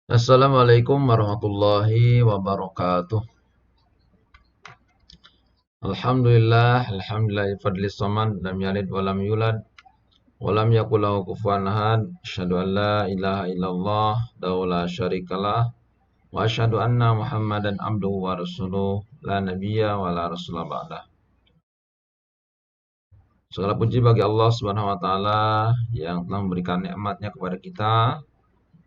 Assalamualaikum warahmatullahi wabarakatuh. Alhamdulillah fadli samad lam yalid walam yulad walam yakul lahu kufuwan ahad. Asyhadu an la ilaha illallah la syarikalah wa asyhadu anna Muhammadan abduhu wa rasuluh la nabiyya wa la rasula ba'dah. Segala puji bagi Allah Subhanahu wa taala yang telah memberikan nikmatnya kepada kita.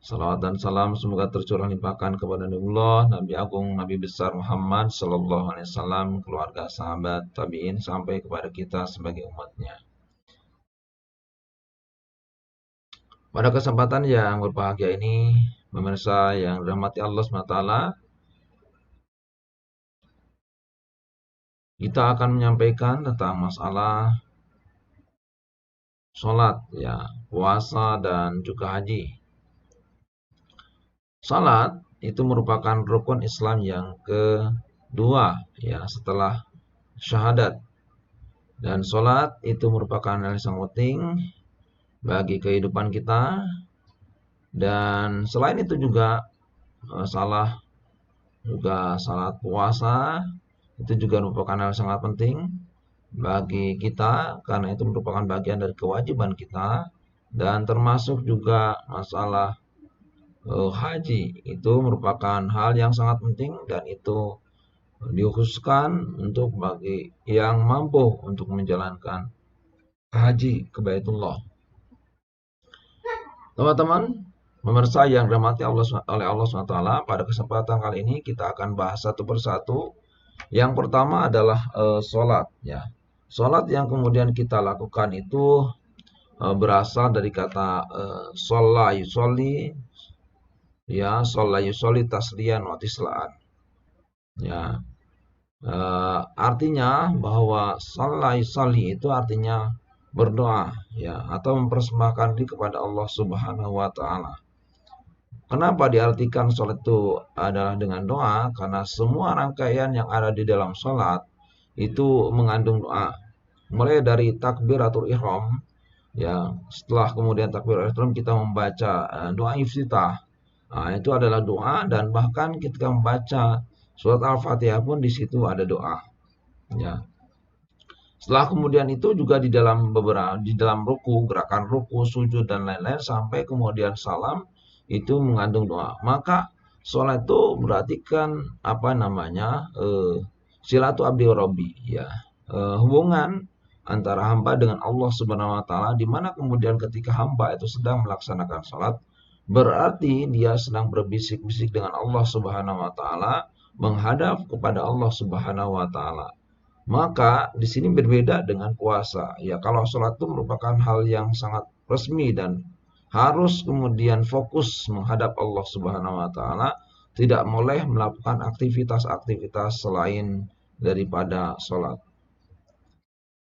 Salawat dan salam semoga tercurah limpahkan kepada Nabiullah, Nabi Agung, Nabi besar Muhammad Sallallahu Alaihi Wasallam, keluarga, sahabat, tabiin sampai kepada kita sebagai umatnya. Pada kesempatan yang berbahagia ini, pemirsa yang dirahmati Allah SWT, kita akan menyampaikan tentang masalah sholat, ya, puasa dan juga haji. Salat itu merupakan rukun Islam yang kedua, ya, setelah syahadat. Dan sholat itu merupakan hal yang sangat penting bagi kehidupan kita. Dan selain itu juga salat puasa itu juga merupakan hal yang sangat penting bagi kita, karena itu merupakan bagian dari kewajiban kita. Dan termasuk juga masalah haji itu merupakan hal yang sangat penting, dan itu dikhususkan untuk bagi yang mampu untuk menjalankan haji ke Baitullah. Teman-teman, pemirsa yang dirahmati oleh Allah SWT, pada kesempatan kali ini kita akan bahas satu persatu. Yang pertama adalah sholat, ya. Sholat yang kemudian kita lakukan itu berasal dari kata sholla yusolli, ya, sholla yusolli tasliyan wa tislaan, ya. Artinya bahwa sholla yusolli itu artinya berdoa, ya, atau mempersembahkan diri kepada Allah Subhanahu wa taala. Kenapa diartikan sholat itu adalah dengan doa? Karena semua rangkaian yang ada di dalam sholat itu mengandung doa. Mulai dari takbiratul ihram, ya, setelah kemudian takbiratul ihram kita membaca doa iftitah. Nah, itu adalah doa, dan bahkan ketika membaca surat Al-Fatihah pun di situ ada doa, ya. Setelah kemudian itu juga di dalam ruku, gerakan ruku, sujud dan lain-lain sampai kemudian salam itu mengandung doa. Maka sholat itu berarti kan silatu abdi rabbi, ya, hubungan antara hamba dengan Allah Subhanahu wa taala, di mana kemudian ketika hamba itu sedang melaksanakan sholat, berarti dia sedang berbisik-bisik dengan Allah Subhanahu wa taala, menghadap kepada Allah Subhanahu wa taala. Maka di sini berbeda dengan puasa. Ya, kalau sholat itu merupakan hal yang sangat resmi dan harus kemudian fokus menghadap Allah Subhanahu wa taala, tidak boleh melakukan aktivitas-aktivitas selain daripada sholat.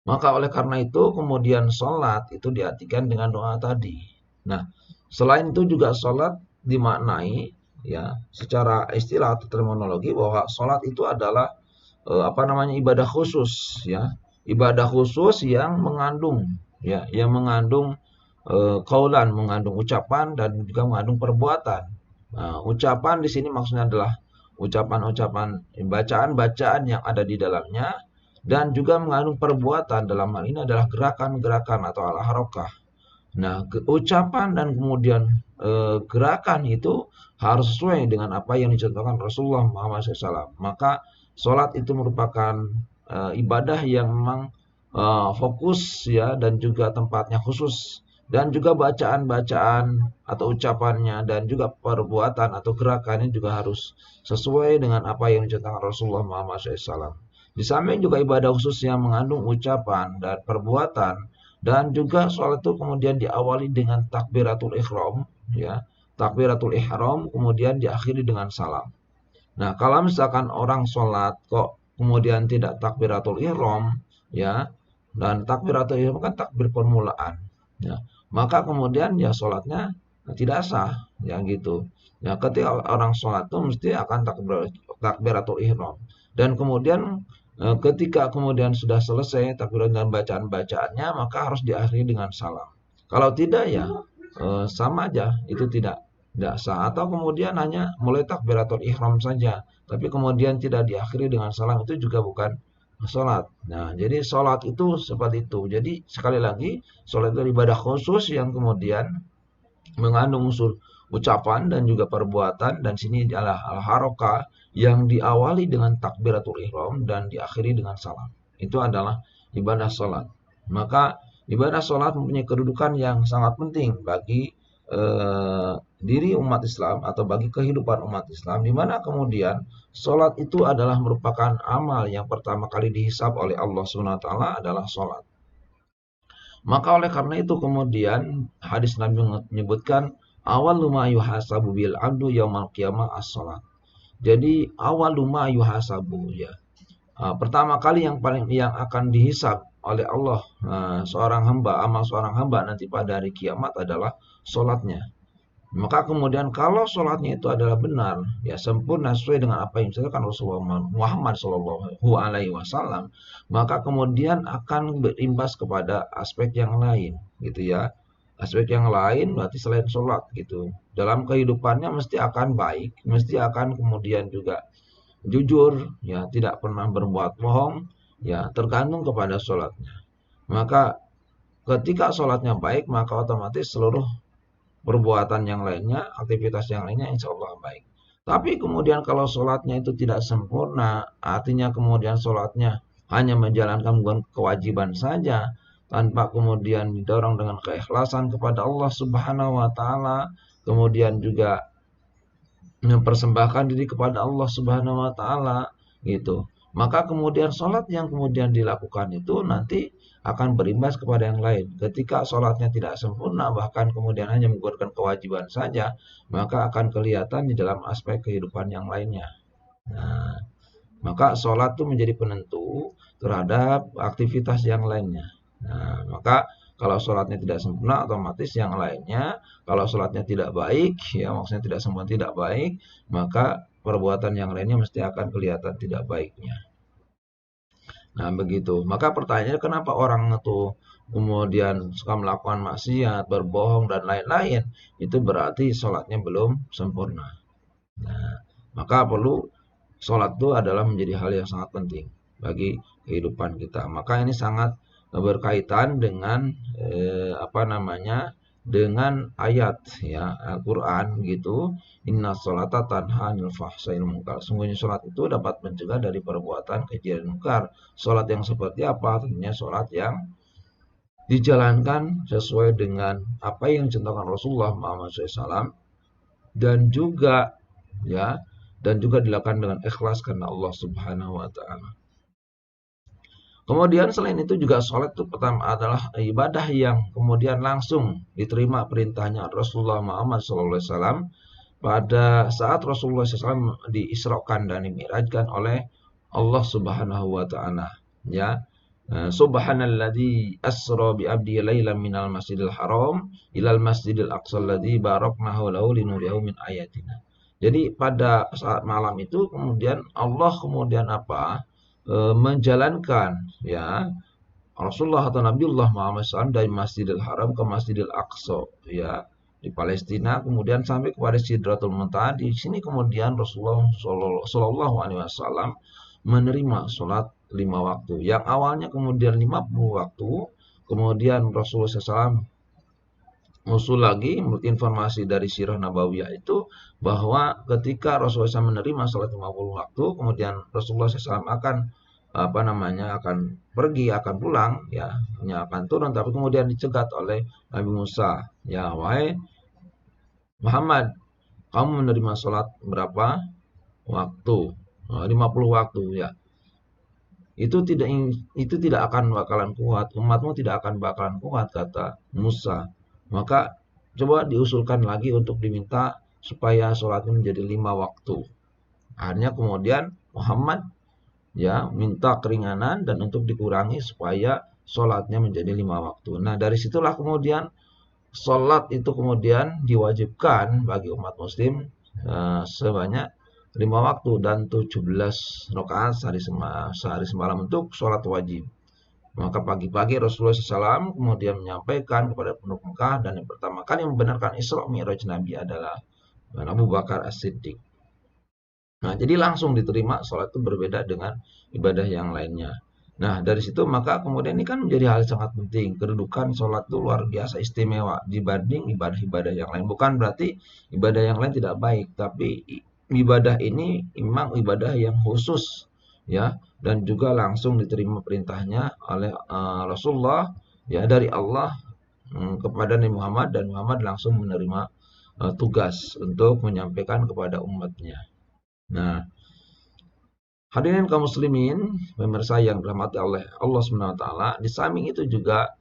Maka oleh karena itu kemudian sholat itu diartikan dengan doa tadi. Nah, selain itu juga sholat dimaknai, ya, secara istilah atau terminologi bahwa sholat itu adalah ibadah khusus, ya, ibadah khusus yang mengandung, ya, yang mengandung qaulan, mengandung ucapan dan juga mengandung perbuatan. Nah, ucapan di sini maksudnya adalah ucapan-ucapan, bacaan-bacaan yang ada di dalamnya, dan juga mengandung perbuatan, dalam hal ini adalah gerakan-gerakan atau al-harokah. Nah, ucapan dan kemudian gerakan itu harus sesuai dengan apa yang dicontohkan Rasulullah Muhammad SAW. Maka sholat itu merupakan ibadah yang memang fokus, ya, dan juga tempatnya khusus, dan juga bacaan-bacaan atau ucapannya dan juga perbuatan atau gerakannya juga harus sesuai dengan apa yang dicontohkan Rasulullah Muhammad SAW. Di samping juga ibadah khusus yang mengandung ucapan dan perbuatan, dan juga sholat itu kemudian diawali dengan takbiratul ihram, ya, takbiratul ihram kemudian diakhiri dengan salam. Nah, kalau misalkan orang sholat kok kemudian tidak takbiratul ihram, ya, dan takbiratul ihram kan takbir permulaan, ya, maka kemudian ya sholatnya tidak sah, ya, gitu. Ya, ketika orang sholat itu mesti akan takbiratul ihram, dan kemudian ketika kemudian sudah selesai takbir dan bacaan-bacaannya, maka harus diakhiri dengan salam. Kalau tidak, ya sama aja, itu tidak sah. Atau kemudian hanya mulai takbiratul ihram saja, tapi kemudian tidak diakhiri dengan salam, itu juga bukan sholat. Nah, jadi sholat itu seperti itu. Jadi sekali lagi, sholat itu ibadah khusus yang kemudian mengandung unsur ucapan dan juga perbuatan, dan sini adalah al-harokah yang diawali dengan takbiratul ihram dan diakhiri dengan salam. Itu adalah ibadah sholat. Maka ibadah sholat mempunyai kedudukan yang sangat penting bagi diri umat Islam atau bagi kehidupan umat Islam, di mana kemudian sholat itu adalah merupakan amal yang pertama kali dihisab oleh Allah SWT adalah sholat. Maka oleh karena itu kemudian hadis Nabi menyebutkan awal luma yuhasabu bil abdu yaumal qiyamah as-salat. Jadi awal luma yuhasabu, ya. Pertama kali yang akan dihisab oleh Allah seorang hamba, amal seorang hamba nanti pada hari kiamat adalah sholatnya. Maka kemudian kalau sholatnya itu adalah benar, ya sempurna sesuai dengan apa yang disampaikan Rasulullah Muhammad Shallallahu Alaihi Wasallam, maka kemudian akan berimbas kepada aspek yang lain, gitu ya. Aspek yang lain berarti selain sholat, gitu. Dalam kehidupannya mesti akan baik, mesti akan kemudian juga jujur, ya tidak pernah berbuat bohong, ya tergantung kepada sholatnya. Maka ketika sholatnya baik, maka otomatis seluruh perbuatan yang lainnya, aktivitas yang lainnya insya Allah baik. Tapi kemudian kalau sholatnya itu tidak sempurna, artinya kemudian sholatnya hanya menjalankan kewajiban saja, tanpa kemudian didorong dengan keikhlasan kepada Allah Subhanahu wa Ta'ala, kemudian juga mempersembahkan diri kepada Allah Subhanahu wa Ta'ala, gitu. Maka kemudian sholat yang kemudian dilakukan itu nanti akan berimbas kepada yang lain. Ketika sholatnya tidak sempurna, bahkan kemudian hanya menggugurkan kewajiban saja, maka akan kelihatan di dalam aspek kehidupan yang lainnya. Nah, maka sholat itu menjadi penentu terhadap aktivitas yang lainnya. Nah, maka kalau sholatnya tidak sempurna, otomatis yang lainnya, kalau sholatnya tidak baik, ya maksudnya tidak sempurna, tidak baik, maka perbuatan yang lainnya mesti akan kelihatan tidak baiknya. Nah, begitu. Maka pertanyaannya kenapa orang itu kemudian suka melakukan maksiat, berbohong, dan lain-lain, itu berarti sholatnya belum sempurna. Nah, maka perlu sholat itu adalah menjadi hal yang sangat penting bagi kehidupan kita. Maka ini sangat berkaitan dengan apa namanya, dengan ayat ya Al-Qur'an gitu. Inna sholata tanha 'anil fahsya'i wal munkar. Sungguhnya sholat itu dapat mencegah dari perbuatan keji dan munkar. Sholat yang seperti apa? Tentunya sholat yang dijalankan sesuai dengan apa yang dicontohkan Rasulullah Muhammad SAW, dan juga ya dan juga dilakukan dengan ikhlas karena Allah Subhanahu wa Ta'ala. Kemudian selain itu juga sholat itu pertama adalah ibadah yang kemudian langsung diterima perintahnya Rasulullah Muhammad SAW pada saat Rasulullah SAW diisrokan dan dimi'rajkan oleh Allah Subhanahu wa Ta'ala. Ya, Subhanalladzi asra bi abdi lailan minal masjidil haram ilal masjidil aqsa alladzi baraknahu lahu linuriyahu min ayatina. Jadi pada saat malam itu kemudian Allah kemudian apa? Menjalankan ya Rasulullah atau Nabiullah Muhammad SAW dari Masjidil Haram ke Masjidil Aqsa ya di Palestina, kemudian sampai kepada Sidratul Muntaha. Di sini kemudian Rasulullah Shallallahu Alaihi Wasallam menerima sholat 5 waktu. Yang awalnya kemudian 50 waktu, kemudian Rasulullah SAW muncul lagi menurut informasi dari Sirah Nabawiyah itu bahwa ketika Rasulullah SAW menerima sholat 50 waktu, kemudian Rasulullah SAW akan akan pergi, akan pulang, ya, hanya akan turun, tapi kemudian dicegat oleh Nabi Musa, ya, wahai Muhammad, kamu menerima sholat berapa waktu? 50 waktu, ya. Itu tidak akan bakalan kuat, umatmu tidak akan bakalan kuat, kata Musa. Maka coba diusulkan lagi untuk diminta supaya sholatnya menjadi 5 waktu. Akhirnya kemudian Muhammad ya minta keringanan dan untuk dikurangi supaya sholatnya menjadi 5 waktu. Nah, dari situlah kemudian sholat itu kemudian diwajibkan bagi umat muslim sebanyak 5 waktu dan 17 rakaat sehari semalam untuk sholat wajib. Maka pagi-pagi Rasulullah SAW kemudian menyampaikan kepada penduduk Mekah, dan yang pertama kali membenarkan Isra Mi'raj Nabi adalah Abu Bakar As-Siddiq. Nah, jadi langsung diterima, sholat itu berbeda dengan ibadah yang lainnya. Nah, dari situ maka kemudian ini kan menjadi hal sangat penting. Kedudukan sholat itu luar biasa istimewa dibanding ibadah-ibadah yang lain. Bukan berarti ibadah yang lain tidak baik, tapi ibadah ini memang ibadah yang khusus, ya, dan juga langsung diterima perintahnya oleh Rasulullah, ya, dari Allah, kepada Nabi Muhammad, dan Muhammad langsung menerima tugas untuk menyampaikan kepada umatnya. Nah, hadirin kaum muslimin, pemirsa yang dirahmati oleh Allah Subhanahu wa taala, di samping itu juga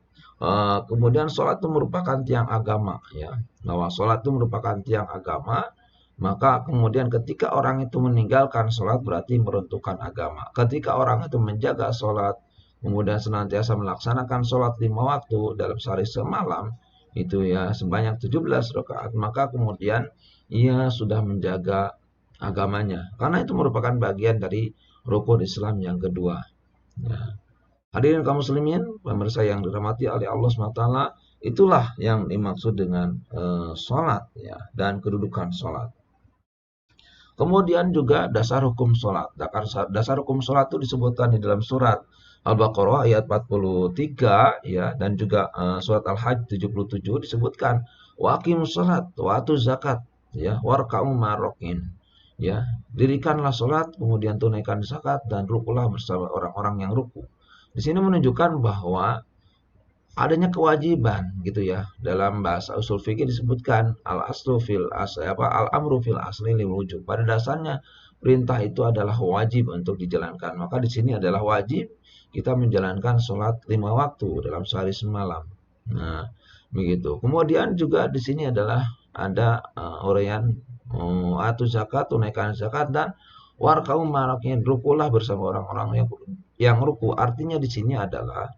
kemudian sholat itu merupakan tiang agama, ya. Bahwa sholat itu merupakan tiang agama, maka kemudian ketika orang itu meninggalkan sholat berarti meruntuhkan agama. Ketika orang itu menjaga sholat, kemudian senantiasa melaksanakan sholat 5 waktu dalam sehari semalam, itu ya sebanyak 17 rakaat, maka kemudian ia sudah menjaga agamanya. Karena itu merupakan bagian dari rukun Islam yang kedua. Ya. Hadirin kaum muslimin, pemirsa yang dirahmati oleh Allah SWT, itulah yang dimaksud dengan sholat, ya, dan kedudukan sholat. Kemudian juga dasar hukum sholat. Dasar hukum sholat itu disebutkan di dalam surat Al-Baqarah ayat 43, ya, dan juga surat Al-Hajj 77 disebutkan waqimus sholat wa atuz zakat, ya, warka'u ma'rokin. Ya, dirikanlah sholat, kemudian tunaikan zakat, dan rukulah bersama orang-orang yang ruku. Di sini menunjukkan bahwa adanya kewajiban, gitu ya. Dalam bahasa usul fikih disebutkan al aslu fil asli, al amru fil asli lil wujub. Pada dasarnya perintah itu adalah wajib untuk dijalankan. Maka di sini adalah wajib kita menjalankan sholat 5 waktu dalam sehari semalam. Nah, begitu. Kemudian juga di sini adalah ada uraian atau zakat, tunaikan zakat, dan warkau maraknya rukulah bersama orang-orang yang ruku. Artinya di sini adalah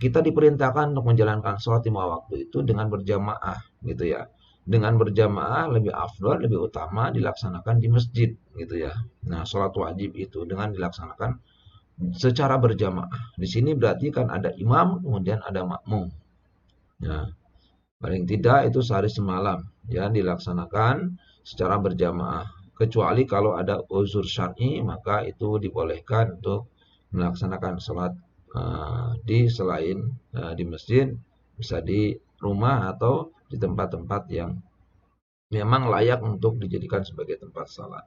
kita diperintahkan untuk menjalankan sholat 5 waktu itu dengan berjamaah, gitu ya. Dengan berjamaah lebih afdal, lebih utama dilaksanakan di masjid, gitu ya. Nah, sholat wajib itu dengan dilaksanakan secara berjamaah. Di sini berarti kan ada imam, kemudian ada makmum. Ya, paling tidak itu sehari semalam, ya, dilaksanakan secara berjamaah. Kecuali kalau ada uzur syar'i, maka itu dibolehkan untuk melaksanakan sholat di selain di masjid, bisa di rumah atau di tempat-tempat yang memang layak untuk dijadikan sebagai tempat sholat.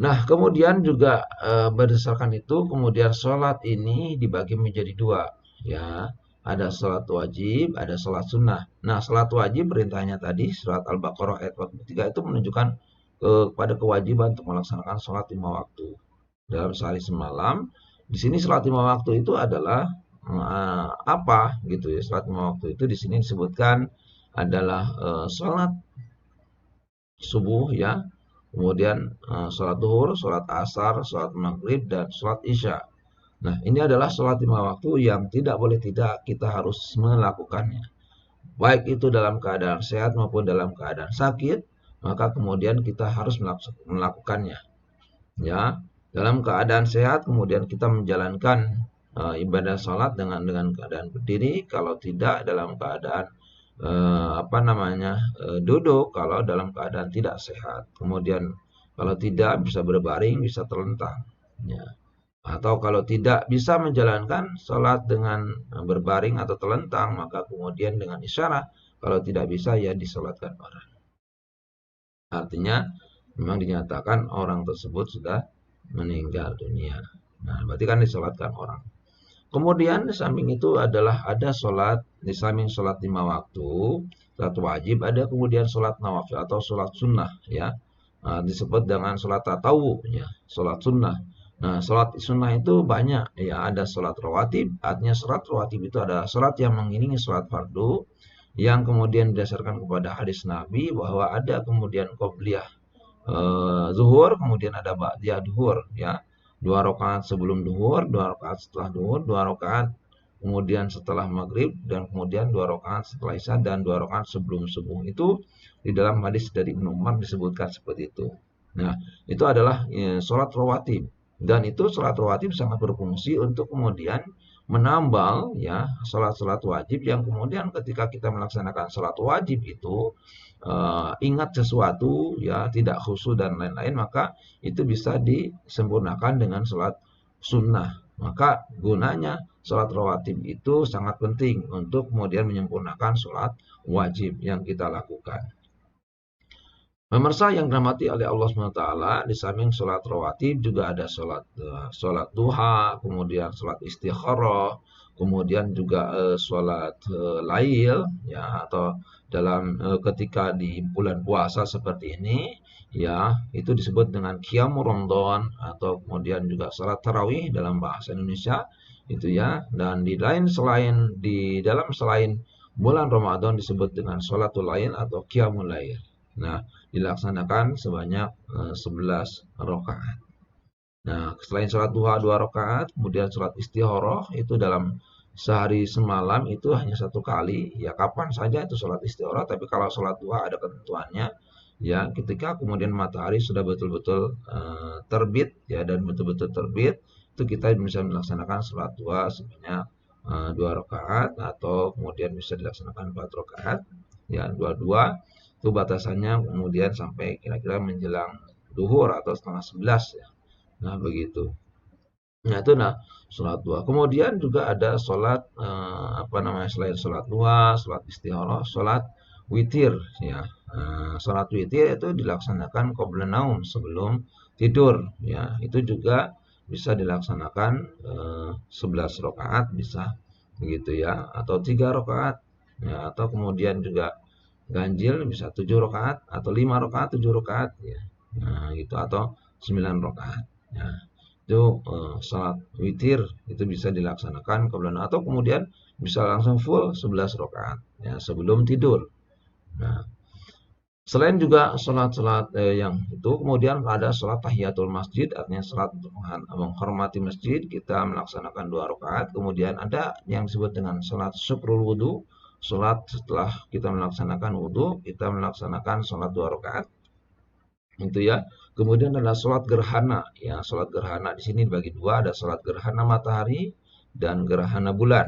Nah, kemudian juga berdasarkan itu, kemudian sholat ini dibagi menjadi dua, ya. Ada sholat wajib, ada sholat sunnah. Nah, sholat wajib perintahnya tadi, surat Al-Baqarah ayat 43 itu menunjukkan kepada kewajiban untuk melaksanakan sholat 5 waktu dalam sehari semalam. Di sini sholat 5 waktu itu adalah apa, gitu ya. Sholat 5 waktu itu di sini disebutkan adalah sholat subuh, ya, kemudian sholat duhur, sholat asar, sholat maghrib, dan sholat isya. Nah, ini adalah sholat 5 waktu yang tidak boleh tidak kita harus melakukannya. Baik itu dalam keadaan sehat maupun dalam keadaan sakit, maka kemudian kita harus melakukannya. Ya, dalam keadaan sehat kemudian kita menjalankan ibadah sholat dengan keadaan berdiri. Kalau tidak, dalam keadaan duduk kalau dalam keadaan tidak sehat. Kemudian kalau tidak bisa berbaring, bisa terlentang, ya. Atau kalau tidak bisa menjalankan sholat dengan berbaring atau terlentang, maka kemudian dengan isyarat, kalau tidak bisa ya disolatkan orang. Artinya memang dinyatakan orang tersebut sudah meninggal dunia. Nah, berarti kan disolatkan orang. Kemudian di samping itu adalah ada sholat, di samping sholat 5 waktu, sholat wajib, ada kemudian sholat nawafil atau sholat sunnah, ya. Nah, disebut dengan sholat tatawu, ya, sholat sunnah. Nah, sholat sunnah itu banyak, ya. Ada sholat rawatib, artinya sholat rawatib itu adalah sholat yang mengiringi sholat fardu, yang kemudian didasarkan kepada hadis Nabi bahwa ada kemudian qobliyah zuhur, kemudian ada ba'diyah zuhur, ya. 2 rakaat sebelum duhur, 2 rakaat setelah duhur, 2 rakaat kemudian setelah maghrib, dan kemudian 2 rakaat setelah isya, dan 2 rakaat sebelum subuh. Itu di dalam hadis dari Ibnu Umar disebutkan seperti itu. Nah, itu adalah sholat rawatib, Dan itu sholat rawatib sangat berfungsi untuk kemudian menambal ya sholat-sholat wajib yang kemudian ketika kita melaksanakan sholat wajib itu ingat sesuatu ya tidak khusyuk dan lain-lain, maka itu bisa disempurnakan dengan sholat sunnah. Maka gunanya sholat rawatib itu sangat penting untuk kemudian menyempurnakan sholat wajib yang kita lakukan. Pemirsa yang dirahmati oleh Allah SWT, di samping sholat rawatib juga ada sholat duha, kemudian sholat istikharah, kemudian juga sholat lail, ya atau dalam ketika di bulan puasa seperti ini, ya itu disebut dengan qiyamul ramadan atau kemudian juga sholat tarawih dalam bahasa Indonesia, itu ya. Dan di dalam selain bulan Ramadan disebut dengan sholatul lail atau qiyamul lail. Nah, dilaksanakan sebanyak 11 rakaat. Nah, selain sholat duha 2 rakaat, kemudian sholat istikharah itu dalam sehari semalam itu hanya 1 kali. Ya kapan saja itu sholat istikharah, tapi kalau sholat duha ada ketentuannya. Ya, ketika kemudian matahari sudah betul-betul terbit ya dan betul-betul terbit, itu kita bisa melaksanakan sholat duha sebanyak 2 rakaat atau kemudian bisa dilaksanakan 4 rakaat. Ya, dua-dua itu batasannya kemudian sampai kira-kira menjelang duhur atau setengah 11 ya. Nah, begitu. Nah, itu sholat duha. Kemudian juga ada sholat selain sholat duha, sholat istikharah, sholat witir ya. Sholat witir itu dilaksanakan qabla naum, sebelum tidur ya. Itu juga bisa dilaksanakan 11 rakaat bisa begitu ya, atau 3 rakaat ya, atau kemudian juga ganjil bisa 7 rakaat atau 5 rakaat 7 rakaat ya. Nah, gitu atau 9 rakaat. Ya. Itu salat witir itu bisa dilaksanakan kemudian atau kemudian bisa langsung full 11 rakaat ya sebelum tidur. Nah, selain juga salat-salat yang itu kemudian ada salat tahiyatul masjid, artinya salat untuk menghormati masjid, kita melaksanakan 2 rakaat. Kemudian ada yang disebut dengan salat syukrul wudu. Salat setelah kita melaksanakan wudhu, kita melaksanakan salat 2 rakaat. Itu ya. Kemudian ada salat gerhana. Ya, salat gerhana di sini dibagi dua, ada salat gerhana matahari dan gerhana bulan.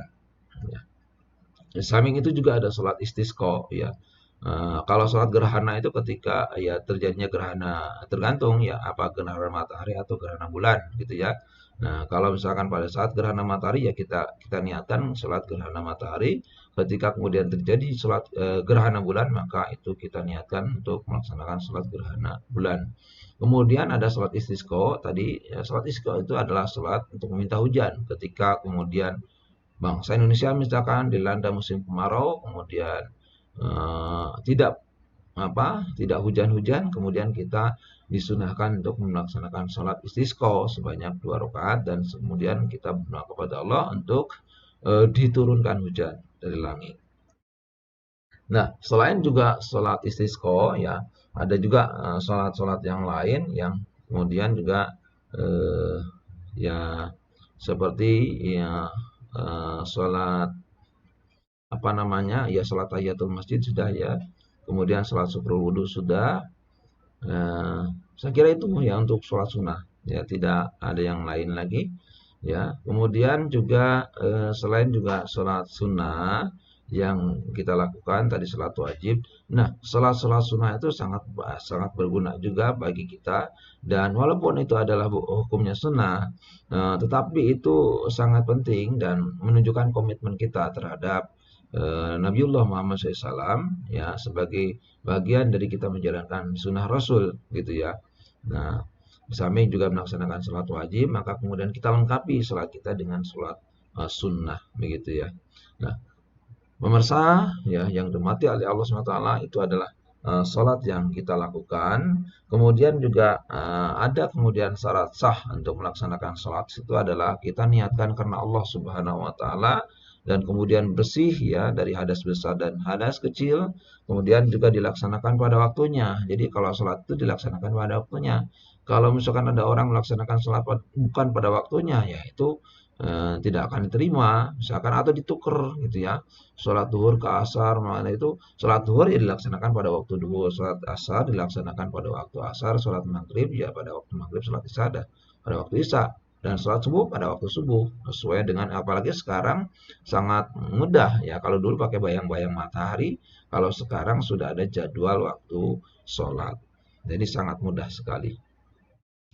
Ya. Di samping itu juga ada salat istisqa ya. Kalau salat gerhana itu ketika ya terjadinya gerhana, tergantung ya apa gerhana matahari atau gerhana bulan gitu ya. Nah, kalau misalkan pada saat gerhana matahari ya kita niatkan salat gerhana matahari. Ketika kemudian terjadi salat gerhana bulan, maka itu kita niatkan untuk melaksanakan salat gerhana bulan. Kemudian ada salat istisqa tadi. Ya, salat istisqa itu adalah salat untuk meminta hujan ketika kemudian bangsa Indonesia misalkan dilanda musim kemarau, kemudian tidak hujan-hujan, kemudian kita disunahkan untuk melaksanakan sholat istisqa sebanyak 2 rakaat dan kemudian kita berdoa kepada Allah untuk diturunkan hujan dari langit. Nah, selain juga sholat istisqa ya, ada juga sholat-sholat yang lain yang kemudian juga eh, ya seperti ya sholat ya sholat tahiyatul masjid sudah ya, kemudian sholat syukrul wudhu sudah. Saya kira itu ya untuk sholat sunnah ya, tidak ada yang lain lagi ya. Kemudian juga selain juga sholat sunnah yang kita lakukan tadi sholat wajib. Nah, sholat sunnah itu sangat berguna juga bagi kita, dan walaupun itu adalah hukumnya sunnah, tetapi itu sangat penting dan menunjukkan komitmen kita terhadap Nabiullah Muhammad SAW ya sebagai bagian dari kita menjalankan sunnah Rasul gitu ya. Nah, samping juga melaksanakan sholat wajib, maka kemudian kita lengkapi sholat kita dengan sholat sunnah begitu ya. Nah, pemirsa ya yang dirahmati oleh Allah SWT, itu adalah sholat yang kita lakukan. Kemudian juga ada kemudian syarat sah untuk melaksanakan sholat itu adalah kita niatkan karena Allah Subhanahu Wa Taala, dan kemudian bersih ya dari hadas besar dan hadas kecil, kemudian juga dilaksanakan pada waktunya. Jadi kalau sholat itu dilaksanakan pada waktunya. Kalau misalkan ada orang melaksanakan sholat bukan pada waktunya, ya itu tidak akan diterima, misalkan atau ditukar gitu ya. Sholat duhur ke asar, mana itu sholat duhur ya dilaksanakan pada waktu duhur, sholat asar dilaksanakan pada waktu asar, sholat maghrib ya pada waktu maghrib, sholat isya pada waktu isya, dan sholat subuh pada waktu subuh, sesuai dengan, apalagi sekarang sangat mudah ya. Kalau dulu pakai bayang-bayang matahari, kalau sekarang sudah ada jadwal waktu sholat, jadi sangat mudah sekali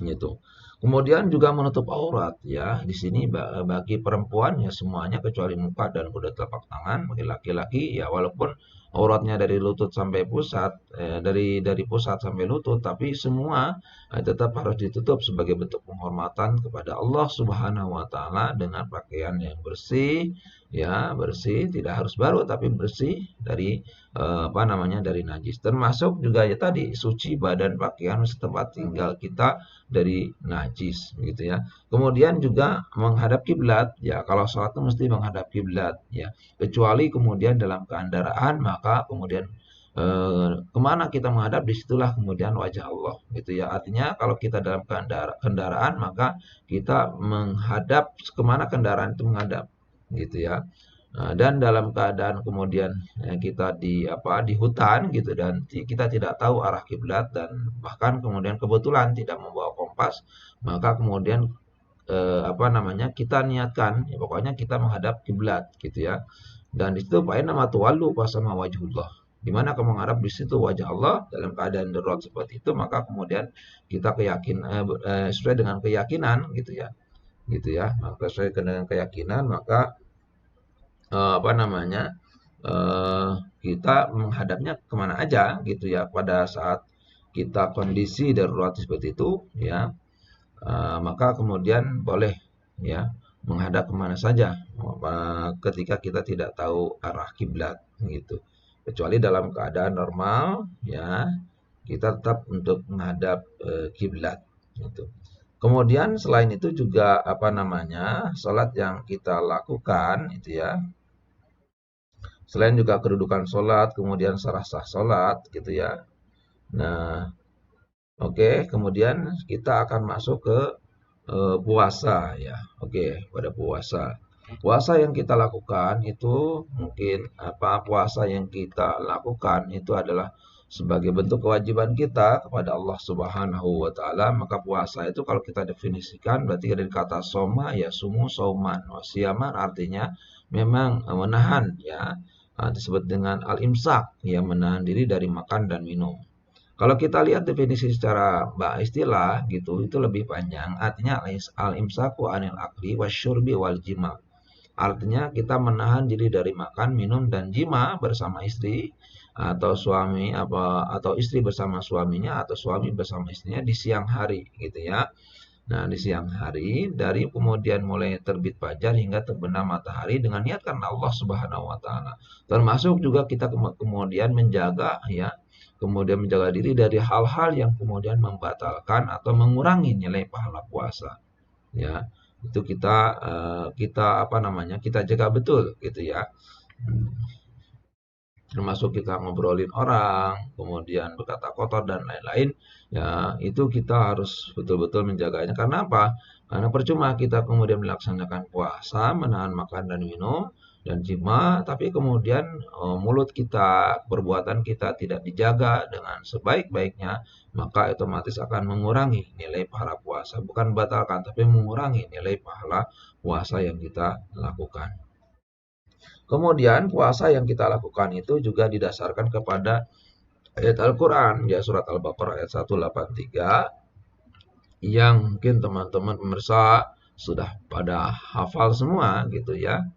gitu. Kemudian juga menutup aurat ya. Di sini bagi perempuan ya semuanya kecuali muka dan kedua telapak tangan. Bagi laki-laki ya walaupun auratnya dari lutut sampai pusat, dari pusat sampai lutut, tapi semua tetap harus ditutup sebagai bentuk penghormatan kepada Allah Subhanahu wa taala dengan pakaian yang bersih ya, bersih, tidak harus baru tapi bersih dari apa namanya, dari najis. Termasuk juga ya tadi suci badan pakaian setempat tinggal kita dari najis gitu ya. Kemudian juga menghadap kiblat ya, kalau sholat itu mesti menghadap kiblat ya. Kecuali kemudian dalam kendaraan, maka kemudian kemana kita menghadap, disitulah kemudian wajah Allah gitu ya. Artinya kalau kita dalam kendaraan, maka kita menghadap kemana kendaraan itu menghadap gitu ya. Dan dalam keadaan kemudian kita di hutan gitu dan kita tidak tahu arah kiblat dan bahkan kemudian kebetulan tidak membawa kompas, maka kemudian apa namanya, kita niatkan ya, pokoknya kita menghadap kiblat gitu ya. Dan di situ fa nama tuwallu fasama wajhullah. Di mana kamu menghadap di situ wajah Allah dalam keadaan darurat seperti itu, maka kemudian kita sesuai dengan keyakinan gitu ya. Gitu ya. Maka sesuai dengan keyakinan, maka apa namanya, eh, kita menghadapnya kemana aja gitu ya pada saat kita kondisi darurat seperti itu ya. Maka kemudian boleh ya menghadap kemana saja ketika kita tidak tahu arah kiblat gitu, kecuali dalam keadaan normal ya kita tetap untuk menghadap kiblat gitu. Kemudian selain itu juga apa namanya, sholat yang kita lakukan itu ya, selain juga kedudukan sholat, kemudian sah sholat gitu ya. Nah, oke, kemudian kita akan masuk ke puasa ya. Oke, pada puasa. Puasa yang kita lakukan itu mungkin apa, puasa yang kita lakukan itu adalah sebagai bentuk kewajiban kita kepada Allah Subhanahu wa taala. Maka puasa itu kalau kita definisikan berarti dari kata soma ya, sumu sauman. Wasiaman artinya memang menahan ya. Disebut dengan al-imsak ya, menahan diri dari makan dan minum. Kalau kita lihat definisi secara istilah gitu, itu lebih panjang. Artinya al-imsaku anil akli wasyurbi wal jima. Artinya kita menahan diri dari makan, minum dan jima bersama istri atau suami apa atau istri bersama suaminya atau suami bersama istrinya di siang hari gitu ya. Nah, di siang hari dari kemudian mulai terbit fajar hingga terbenam matahari dengan niat karena Allah Subhanahu wa taala. Termasuk juga kita kemudian menjaga ya, kemudian menjaga diri dari hal-hal yang kemudian membatalkan atau mengurangi nilai pahala puasa. Ya, itu kita apa namanya, kita jaga betul gitu ya. Termasuk kita ngobrolin orang, kemudian berkata kotor dan lain-lain, ya itu kita harus betul-betul menjaganya. Karena apa? Karena percuma kita kemudian melaksanakan puasa, menahan makan dan minum, dan jima, tapi kemudian mulut kita, perbuatan kita tidak dijaga dengan sebaik-baiknya, maka otomatis akan mengurangi nilai pahala puasa. Bukan batalkan, tapi mengurangi nilai pahala puasa yang kita lakukan. Kemudian puasa yang kita lakukan itu juga didasarkan kepada ayat Al-Quran ya, surat Al-Baqarah ayat 183 yang mungkin teman-teman pemirsa sudah pada hafal semua gitu ya.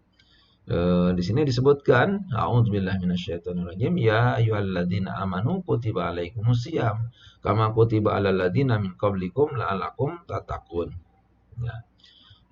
Di sini disebutkan, a'udzubillahi minasyaitonirrajim, ya ayyuhalladzina amanu kutiba alaikumusiyam kama kutiba alal ladzina min qablikum la'allakum tattaqun. Ya.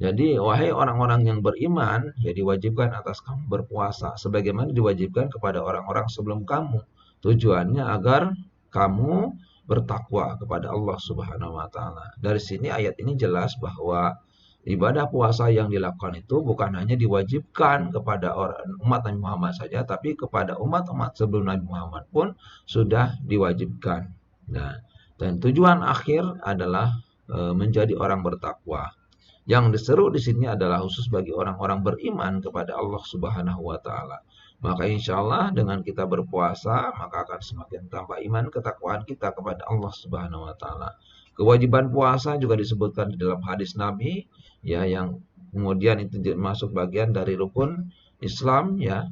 Jadi, wahai orang-orang yang beriman, ya diwajibkan atas kamu berpuasa, sebagaimana diwajibkan kepada orang-orang sebelum kamu. Tujuannya agar kamu bertakwa kepada Allah Subhanahu wa taala. Dari sini ayat ini jelas bahwa ibadah puasa yang dilakukan itu bukan hanya diwajibkan kepada umat Nabi Muhammad saja, tapi kepada umat-umat sebelum Nabi Muhammad pun sudah diwajibkan. Nah, dan tujuan akhir adalah menjadi orang bertakwa. Yang diseru di sini adalah khusus bagi orang-orang beriman kepada Allah Subhanahu wa taala. Maka insya Allah dengan kita berpuasa, maka akan semakin tambah iman ketakwaan kita kepada Allah Subhanahu wa taala. Kewajiban puasa juga disebutkan di dalam hadis Nabi, ya, yang kemudian itu masuk bagian dari rukun Islam, ya.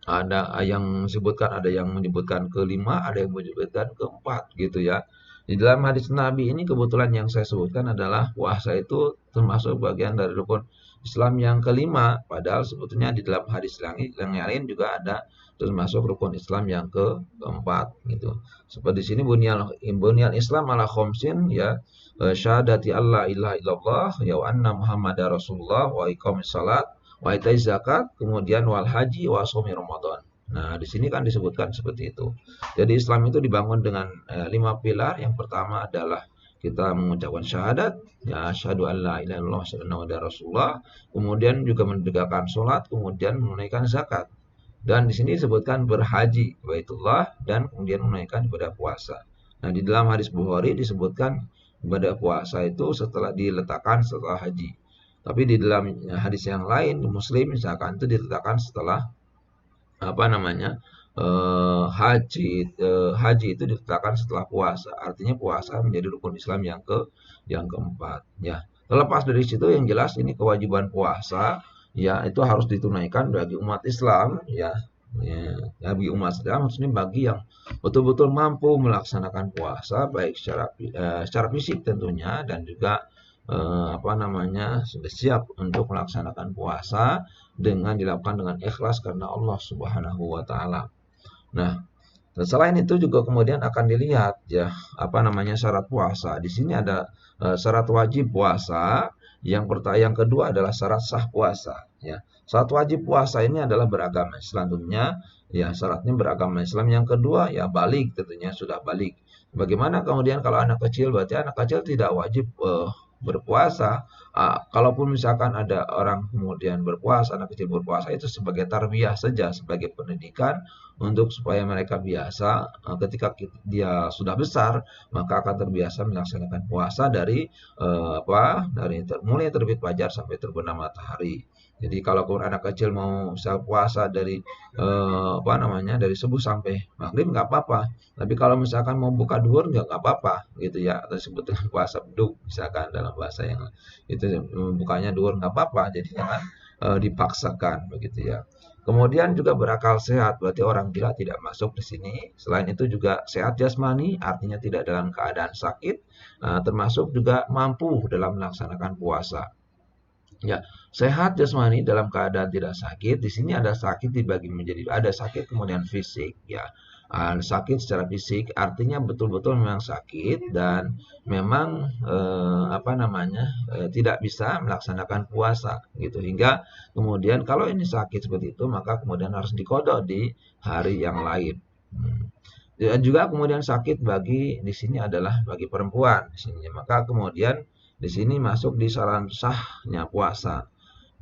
Ada yang menyebutkan kelima, ada yang menyebutkan keempat gitu ya. Di dalam hadis Nabi ini kebetulan yang saya sebutkan adalah puasa itu termasuk bagian dari rukun Islam yang kelima, padahal sebetulnya di dalam hadis yang lain juga ada termasuk rukun Islam yang keempat gitu. Seperti di sini bunyal Islam ala khomsin, ya, syahadati Allah ilaha illallah ya wa anna Muhammadar Rasulullah wa iqamis salat wa itai zakat, kemudian wal haji wa shaumi Ramadan. Nah, di sini kan disebutkan seperti itu. Jadi Islam itu dibangun dengan 5 pilar. Yang pertama adalah kita mengucapkan syahadat, ya, asyhadu an la ilaha illallah wa rasulullah, kemudian juga menegakkan sholat, kemudian menunaikan zakat. Dan di sini disebutkan berhaji ke Baitullah dan kemudian menunaikan ibadah puasa. Nah, di dalam hadis Bukhari disebutkan ibadah puasa itu diletakkan setelah haji. Tapi di dalam hadis yang lain di Muslim misalkan itu diletakkan setelah haji itu diletakkan setelah puasa. Artinya puasa menjadi rukun Islam yang keempat. Ya, terlepas dari situ yang jelas ini kewajiban puasa, ya, itu harus ditunaikan bagi umat Islam, ya. Ya, bagi umat Islam maksudnya bagi yang betul-betul mampu melaksanakan puasa baik secara fisik tentunya dan juga sudah siap untuk melaksanakan puasa dengan dilakukan dengan ikhlas karena Allah Subhanahu wa taala. Nah, selain itu juga kemudian akan dilihat, ya, syarat puasa. Di sini ada syarat wajib puasa. Yang kedua adalah syarat sah puasa, ya. Syarat wajib puasa ini adalah beragama Islam tentunya, ya, syaratnya beragama Islam. Yang kedua, ya, balik, tentunya sudah balik. Bagaimana kemudian kalau anak kecil? Berarti anak kecil tidak wajib berpuasa. Kalaupun misalkan ada orang kemudian berpuasa, anak kecil berpuasa, itu sebagai tarbiyah saja, sebagai pendidikan untuk supaya mereka biasa, ketika dia sudah besar maka akan terbiasa melaksanakan puasa dari mulai terbit fajar sampai terbenam matahari. Jadi kalau anak kecil mau misal puasa dari dari subuh sampai maghrib nggak apa-apa. Tapi kalau misalkan mau buka duhur nggak apa-apa gitu ya, atau disebut dengan puasa beduk misalkan dalam bahasa yang itu, bukanya duhur nggak apa-apa. Jadi jangan dipaksakan begitu ya. Kemudian juga berakal sehat, berarti orang gila tidak masuk di sini. Selain itu juga sehat jasmani, artinya tidak dalam keadaan sakit, termasuk juga mampu dalam melaksanakan puasa. Ya, sehat jasmani dalam keadaan tidak sakit. Di sini ada sakit dibagi menjadi ada sakit kemudian fisik, ya. Sakit secara fisik artinya betul-betul memang sakit dan memang tidak bisa melaksanakan puasa gitu, hingga kemudian kalau ini sakit seperti itu maka kemudian harus diqadha di hari yang lain. Dan juga kemudian sakit di sini adalah bagi perempuan di sini, maka kemudian di sini masuk di syarat sahnya puasa.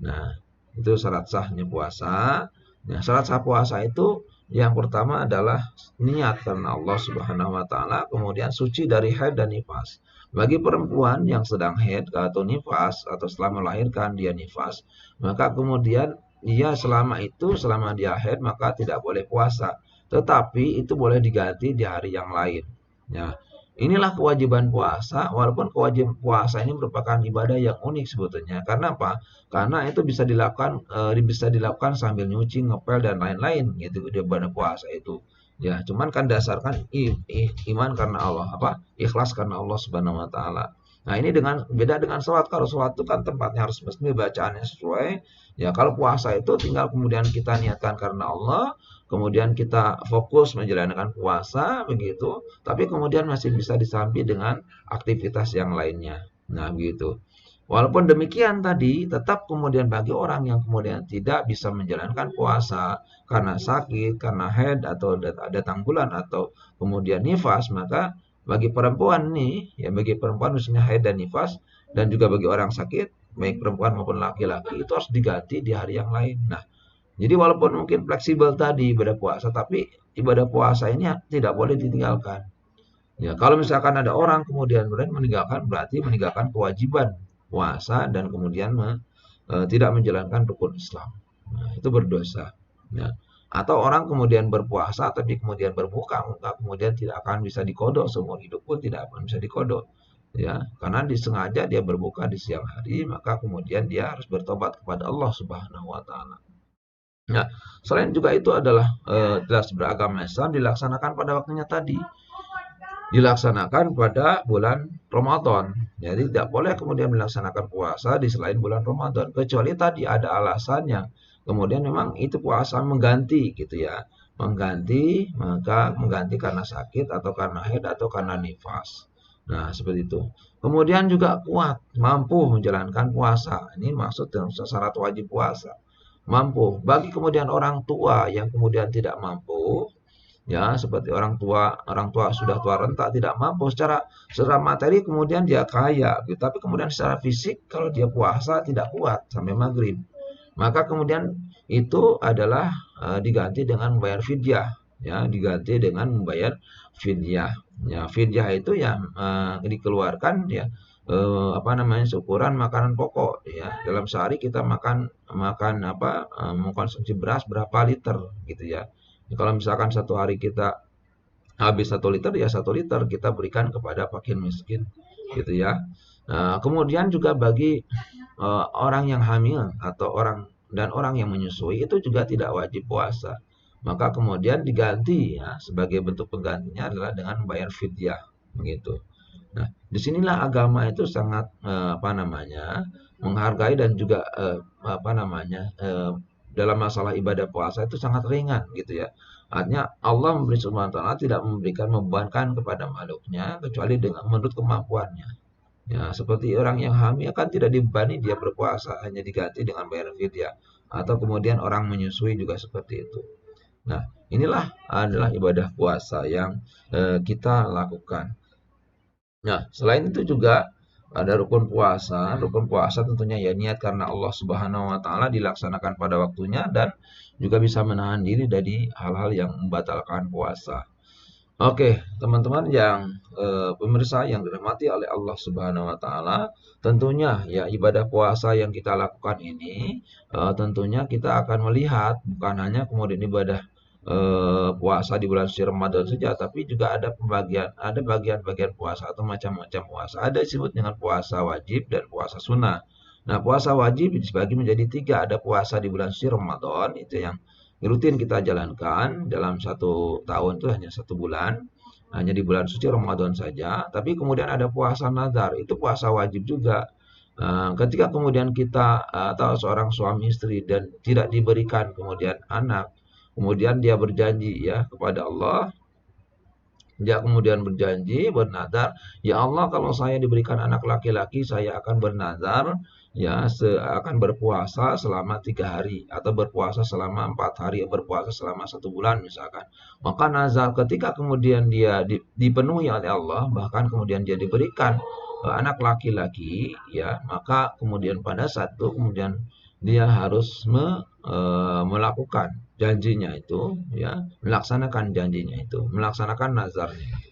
Nah, itu syarat sahnya puasa. Nah, syarat sah puasa itu yang pertama adalah niat karena Allah Subhanahu wa taala, kemudian suci dari haid dan nifas. Bagi perempuan yang sedang haid atau nifas atau setelah melahirkan dia nifas, maka kemudian selama dia haid maka tidak boleh puasa. Tetapi itu boleh diganti di hari yang lain. Ya. Inilah kewajiban puasa, walaupun kewajiban puasa ini merupakan ibadah yang unik sebetulnya. Karena apa? Karena itu bisa dilakukan sambil nyuci, ngepel dan lain-lain gitu ibadah puasa itu. Ya, cuman kan dasarkan iman karena Allah, ikhlas karena Allah Subhanahu wa taala. Nah, ini beda dengan sholat. Kalau sholat itu kan tempatnya harus mesti bacaannya sesuai. Ya, kalau puasa itu tinggal kemudian kita niatkan karena Allah, kemudian kita fokus menjalankan puasa begitu, tapi kemudian masih bisa disambi dengan aktivitas yang lainnya. Nah, begitu. Walaupun demikian tadi, tetap kemudian bagi orang yang kemudian tidak bisa menjalankan puasa karena sakit, karena haid atau datang bulan atau kemudian nifas, maka bagi perempuan nih, ya bagi perempuan misalnya haid dan nifas dan juga bagi orang sakit, baik perempuan maupun laki-laki itu harus diganti di hari yang lain. Nah, jadi walaupun mungkin fleksibel tadi ibadah puasa, tapi ibadah puasa ini tidak boleh ditinggalkan. Ya, kalau misalkan ada orang kemudian meninggalkan, berarti meninggalkan kewajiban puasa dan kemudian tidak menjalankan rukun Islam. Nah, itu berdosa. Ya. Atau orang kemudian berpuasa tapi kemudian berbuka, maka kemudian tidak akan bisa diqadha, seumur hidup pun tidak akan bisa diqadha. ya, karena disengaja dia berbuka di siang hari, maka kemudian dia harus bertobat kepada Allah Subhanahu wa taala. Nah, selain juga itu adalah jelas beragama Islam dilaksanakan pada waktunya tadi, dilaksanakan pada bulan Ramadan. Jadi tidak boleh kemudian melaksanakan puasa di selain bulan Ramadan, kecuali tadi ada alasannya. Kemudian memang itu puasa mengganti gitu ya. Mengganti, maka mengganti karena sakit atau karena haid atau karena nifas. Nah, seperti itu. Kemudian juga kuat, mampu menjalankan puasa. Ini maksud dengan syarat wajib puasa. Mampu. Bagi kemudian orang tua yang kemudian tidak mampu, ya seperti orang tua sudah tua renta tidak mampu secara materi, kemudian dia kaya gitu, tapi kemudian secara fisik kalau dia puasa tidak kuat sampai maghrib, maka kemudian itu adalah diganti dengan membayar fidyah, ya diganti dengan membayar fidyah. Ya fidyah itu yang dikeluarkan ya, apa namanya, seukuran makanan pokok ya. Dalam sehari kita makan makan apa, mengkonsumsi beras berapa liter gitu ya. Kalau misalkan satu hari kita habis 1 liter, ya 1 liter kita berikan kepada fakir miskin gitu ya. Nah, kemudian juga bagi orang yang hamil atau orang yang menyusui itu juga tidak wajib puasa. Maka kemudian diganti ya, sebagai bentuk penggantinya adalah dengan membayar fidyah begitu. Nah, disinilah agama itu sangat apa namanya, menghargai dan juga apa namanya, dalam masalah ibadah puasa itu sangat ringan gitu ya. Artinya Allah memberi subhanahu wa ta'ala tidak memberikan membebankan kepada makhluknya kecuali dengan menurut kemampuannya. Ya, seperti orang yang hamil kan tidak dibebani dia berpuasa, hanya diganti dengan bayar fidyah. Atau kemudian orang menyusui juga seperti itu. Nah, inilah adalah ibadah puasa yang kita lakukan. Nah, selain itu juga ada rukun puasa. Rukun puasa tentunya ya niat karena Allah Subhanahu wa taala dilaksanakan pada waktunya dan juga bisa menahan diri dari hal-hal yang membatalkan puasa. Oke, teman-teman yang pemirsa yang dirahmati oleh Allah Subhanahu wa taala, tentunya ya ibadah puasa yang kita lakukan ini tentunya kita akan melihat bukan hanya kemudian ibadah puasa di bulan suci Ramadan saja, tapi juga ada bagian-bagian puasa atau macam-macam puasa. Ada disebut dengan puasa wajib dan puasa sunnah. Nah, puasa wajib dibagi menjadi tiga. Ada puasa di bulan suci Ramadan, itu yang rutin kita jalankan dalam 1 tahun, itu hanya 1 bulan, hanya di bulan suci Ramadan saja. Tapi kemudian ada puasa nazar, itu puasa wajib juga. Ketika kemudian kita atau seorang suami istri dan tidak diberikan kemudian anak, kemudian dia berjanji ya kepada Allah, dia kemudian berjanji, bernazar, ya Allah kalau saya diberikan anak laki-laki, saya akan bernazar, ya akan berpuasa selama 3 hari, atau berpuasa selama 4 hari, berpuasa selama 1 bulan misalkan. Maka nazar ketika kemudian dia dipenuhi oleh Allah, bahkan kemudian dia diberikan anak laki-laki, ya maka kemudian pada saat itu kemudian dia harus melakukan janjinya itu, ya melaksanakan janjinya itu, melaksanakan nazarnya itu.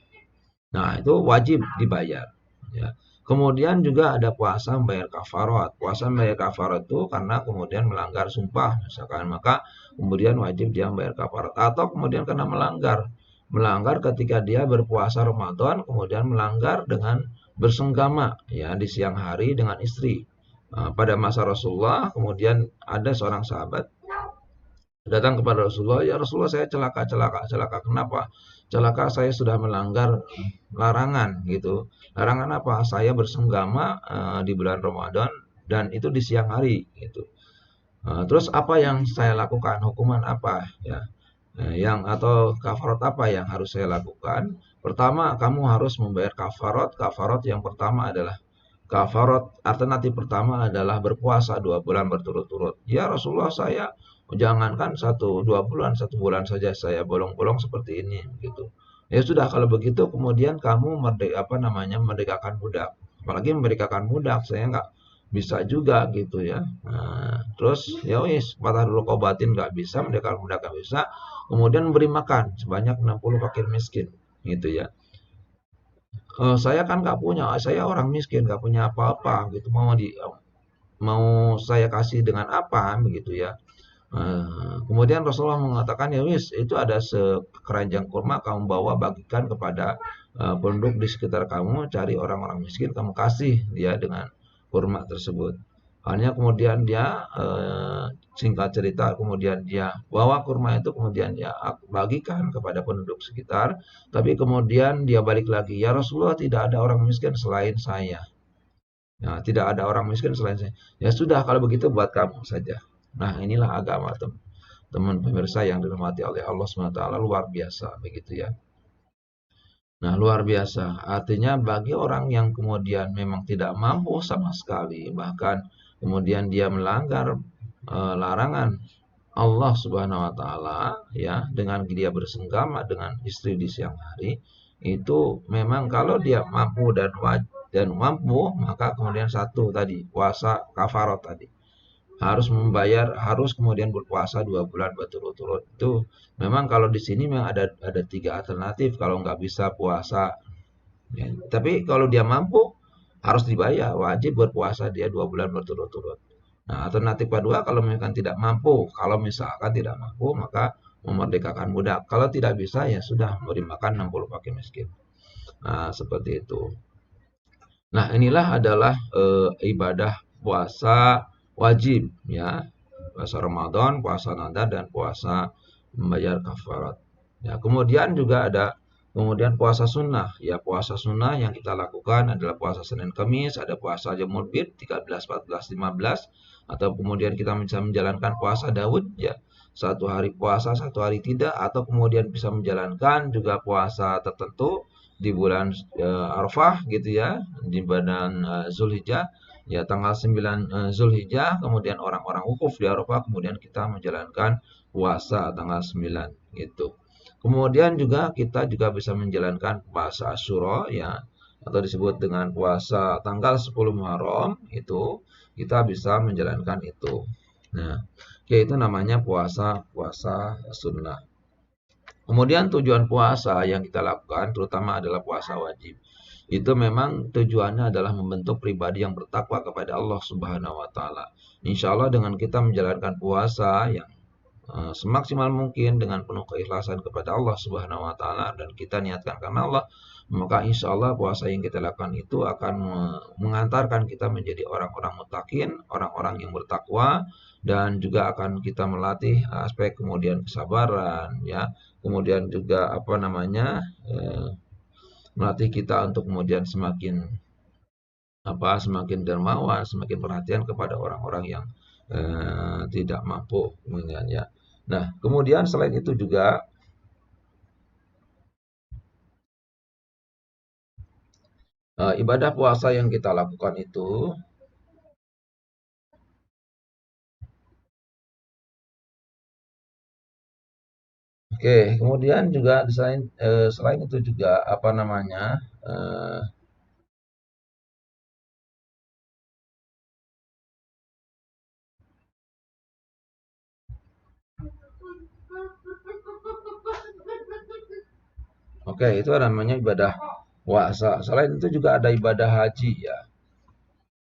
Nah, itu wajib dibayar ya. Kemudian juga ada puasa membayar kafarat. Puasa membayar kafarat itu karena kemudian melanggar sumpah misalkan, maka kemudian wajib dia membayar kafarat, atau kemudian karena melanggar ketika dia berpuasa Ramadan, kemudian melanggar dengan bersenggama ya di siang hari dengan istri. Pada masa Rasulullah, kemudian ada seorang sahabat datang kepada Rasulullah, ya Rasulullah saya celaka, celaka, celaka. Kenapa? Celaka, saya sudah melanggar larangan gitu. Larangan apa? Saya bersenggama di bulan Ramadan dan itu di siang hari gitu. Terus apa yang saya lakukan? Hukuman apa ya? Yang atau kafarat apa yang harus saya lakukan? Pertama, kamu harus membayar kafarat. Kafarat yang pertama adalah kafarat, alternatif pertama adalah berpuasa 2 bulan berturut-turut. Ya Rasulullah, saya jangankan 1 2 bulan, 1 bulan saja saya bolong-bolong seperti ini gitu. Ya sudah kalau begitu kemudian kamu apa namanya, merdekakan budak. Apalagi memerdekakan budak saya nggak bisa juga gitu ya. Nah, terus ya wis patah dulu kobatin nggak bisa, merdekakan budak nggak bisa. Kemudian beri makan sebanyak 60 fakir miskin gitu ya. Saya kan nggak punya, saya orang miskin nggak punya apa-apa gitu, mau saya kasih dengan apa begitu ya. Kemudian Rasulullah mengatakan, ya wis, itu ada sekeranjang kurma kamu bawa bagikan kepada penduduk di sekitar kamu, cari orang-orang miskin, kamu kasih dia dengan kurma tersebut. Hanya kemudian dia singkat cerita, kemudian dia bawa kurma itu, kemudian dia bagikan kepada penduduk sekitar, tapi kemudian dia balik lagi, ya Rasulullah, tidak ada orang miskin selain saya. Nah, tidak ada orang miskin selain saya. Ya sudah, kalau begitu buat kamu saja. Nah, inilah agama, teman pemirsa yang dirahmati oleh Allah SWT, luar biasa begitu ya. Nah, luar biasa. Artinya bagi orang yang kemudian memang tidak mampu sama sekali, bahkan kemudian dia melanggar larangan Allah Subhanahu wa taala ya, dengan dia bersenggama dengan istri di siang hari, itu memang kalau dia mampu dan mampu, maka kemudian satu tadi, puasa kafarat tadi, harus kemudian berpuasa 2 bulan berturut-turut. Itu memang kalau di sini memang ada 3 alternatif kalau nggak bisa puasa ya. Tapi kalau dia mampu, harus dibayar, wajib berpuasa dia 2 bulan berturut-turut. Nah, alternatif kedua, kalau misalkan tidak mampu, kalau misalkan tidak mampu, maka memerdekakan budak. Kalau tidak bisa, ya sudah, beri makan 60 fakir miskin. Nah, seperti itu. Nah, inilah adalah ibadah puasa wajib ya. Puasa Ramadan, puasa Nadar, dan puasa membayar kafarat. Ya, kemudian juga ada kemudian puasa sunnah. Ya, puasa sunnah yang kita lakukan adalah puasa Senin Kamis, ada puasa Yaumul Bid 13, 14, 15, atau kemudian kita bisa menjalankan puasa Daud ya. 1 hari puasa, 1 hari tidak, atau kemudian bisa menjalankan juga puasa tertentu di bulan Arafah gitu ya, di bulan Zulhijjah ya, tanggal 9 Zulhijjah, kemudian orang-orang wukuf di Arafah, kemudian kita menjalankan puasa tanggal 9 gitu. Kemudian juga kita juga bisa menjalankan puasa Asyura ya, atau disebut dengan puasa tanggal 10 Muharram, itu kita bisa menjalankan itu. Nah, yaitu namanya puasa puasa sunnah. Kemudian tujuan puasa yang kita lakukan terutama adalah puasa wajib. Itu memang tujuannya adalah membentuk pribadi yang bertakwa kepada Allah Subhanahu wa taala. Insya Allah dengan kita menjalankan puasa yang semaksimal mungkin dengan penuh keikhlasan kepada Allah Subhanahu wa taala, dan kita niatkan karena Allah, maka insya Allah puasa yang kita lakukan itu akan mengantarkan kita menjadi orang-orang mutakin, orang-orang yang bertakwa, dan juga akan kita melatih aspek kemudian kesabaran ya, kemudian juga apa namanya, melatih kita untuk kemudian semakin dermawan, semakin perhatian kepada orang-orang yang tidak mampu kemudian ya. Nah, kemudian selain itu juga ibadah puasa yang kita lakukan itu, oke, kemudian juga selain itu juga apa namanya, eh, oke, itu namanya ibadah puasa. Selain itu juga ada ibadah haji ya.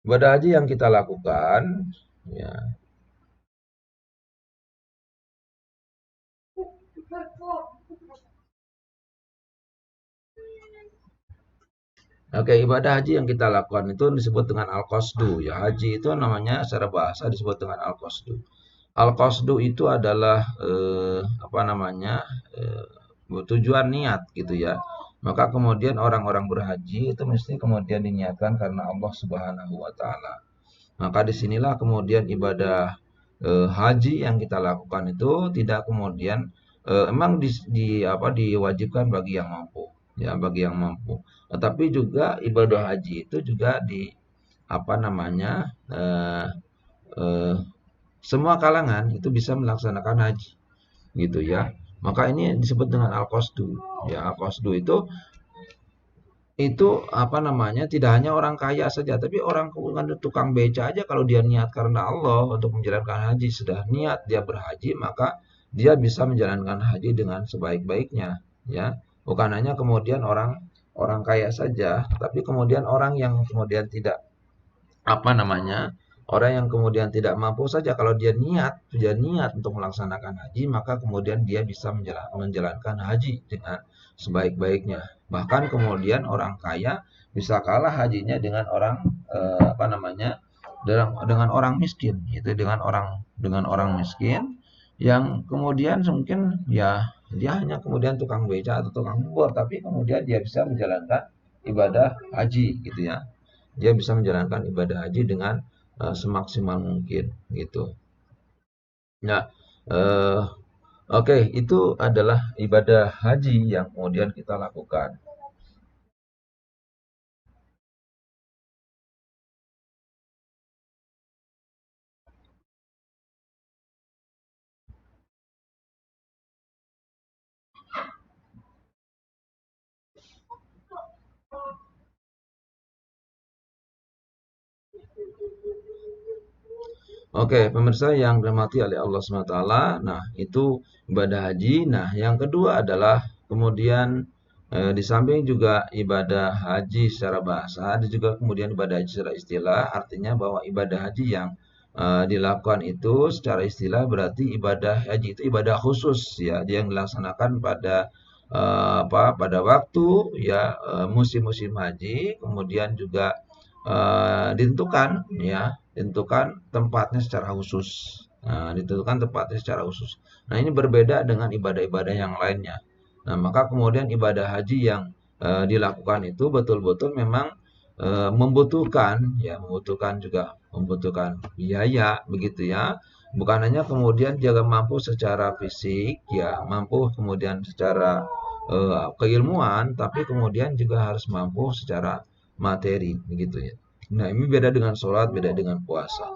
Ibadah haji yang kita lakukan ya. Oke, ibadah haji yang kita lakukan itu disebut dengan al-qasdu ya. Haji itu namanya secara bahasa disebut dengan al-qasdu. Al-qasdu itu adalah apa namanya? Tujuan niat gitu ya. Maka kemudian orang-orang berhaji itu mesti kemudian diniatkan karena Allah Subhanahu wa taala. Maka disinilah kemudian ibadah haji yang kita lakukan itu tidak kemudian emang apa diwajibkan bagi yang mampu ya, bagi yang mampu. Tetapi juga ibadah haji itu juga di apa namanya, eh, semua kalangan itu bisa melaksanakan haji gitu ya. Maka ini disebut dengan al-qasdu. Ya, al-qasdu itu apa namanya, tidak hanya orang kaya saja, tapi orang tukang beca aja kalau dia niat karena Allah untuk menjalankan haji, sudah niat dia berhaji, maka dia bisa menjalankan haji dengan sebaik-baiknya ya. Bukan hanya kemudian orang orang kaya saja, tapi kemudian orang yang kemudian tidak apa namanya, Orang yang kemudian tidak mampu saja kalau dia niat untuk melaksanakan haji, maka kemudian dia bisa menjalankan haji dengan sebaik-baiknya. Bahkan kemudian orang kaya bisa kalah hajinya dengan orang apa namanya? Dengan orang miskin, itu dengan orang miskin yang kemudian mungkin ya dia hanya kemudian tukang beca atau tukang bubur, tapi kemudian dia bisa menjalankan ibadah haji gitu ya. Dia bisa menjalankan ibadah haji dengan semaksimal mungkin gitu. Nah, eh, oke, itu adalah ibadah haji yang kemudian kita lakukan. Oke, pemirsa yang dirahmati oleh Allah SWT. Nah, itu ibadah haji. Nah, yang kedua adalah kemudian di samping juga ibadah haji secara bahasa, ada juga kemudian ibadah haji secara istilah. Artinya bahwa ibadah haji yang dilakukan itu secara istilah berarti ibadah haji itu ibadah khusus ya, dia yang dilaksanakan pada pada waktu ya musim-musim haji, kemudian juga ditentukan ya, ditentukan tempatnya secara khusus. Nah, ditentukan tempatnya secara khusus. Nah, ini berbeda dengan ibadah-ibadah yang lainnya. Nah, maka kemudian ibadah haji yang dilakukan itu betul-betul memang membutuhkan biaya begitu ya. Bukan hanya kemudian dia mampu secara fisik ya, mampu kemudian secara keilmuan, tapi kemudian juga harus mampu secara materi begitu ya. Nah, ini beda dengan sholat, beda dengan puasa.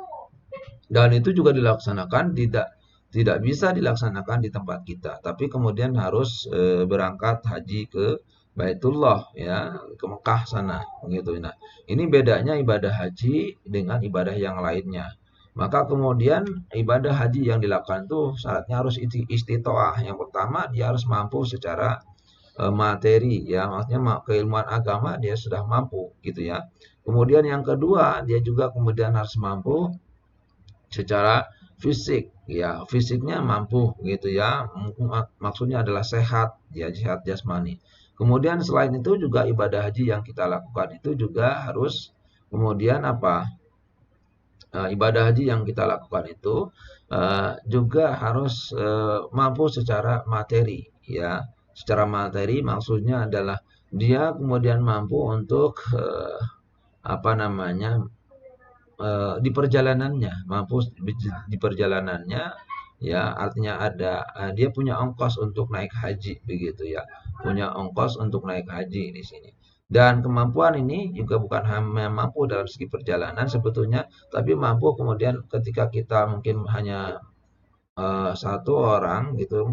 Dan itu juga dilaksanakan tidak bisa dilaksanakan di tempat kita, tapi kemudian harus berangkat haji ke Baitullah ya, ke Mekah sana begitu. Nah, ini bedanya ibadah haji dengan ibadah yang lainnya. Maka kemudian ibadah haji yang dilakukan itu syaratnya harus istitoah. Yang pertama dia harus mampu secara materi ya, maksudnya keilmuan agama dia sudah mampu gitu ya. Kemudian yang kedua dia juga kemudian harus mampu secara fisik ya, fisiknya mampu gitu ya, maksudnya adalah sehat ya, sehat jasmani. Kemudian selain itu juga ibadah haji yang kita lakukan itu juga harus kemudian apa, ibadah haji yang kita lakukan itu juga harus mampu secara materi ya. Secara materi maksudnya adalah dia kemudian mampu untuk apa namanya, di perjalanannya, mampu di perjalanannya ya, artinya ada dia punya ongkos untuk naik haji begitu ya, punya ongkos untuk naik haji di sini. Dan kemampuan ini juga bukan hanya mampu dalam segi perjalanan sebetulnya, tapi mampu kemudian ketika kita mungkin hanya satu orang gitu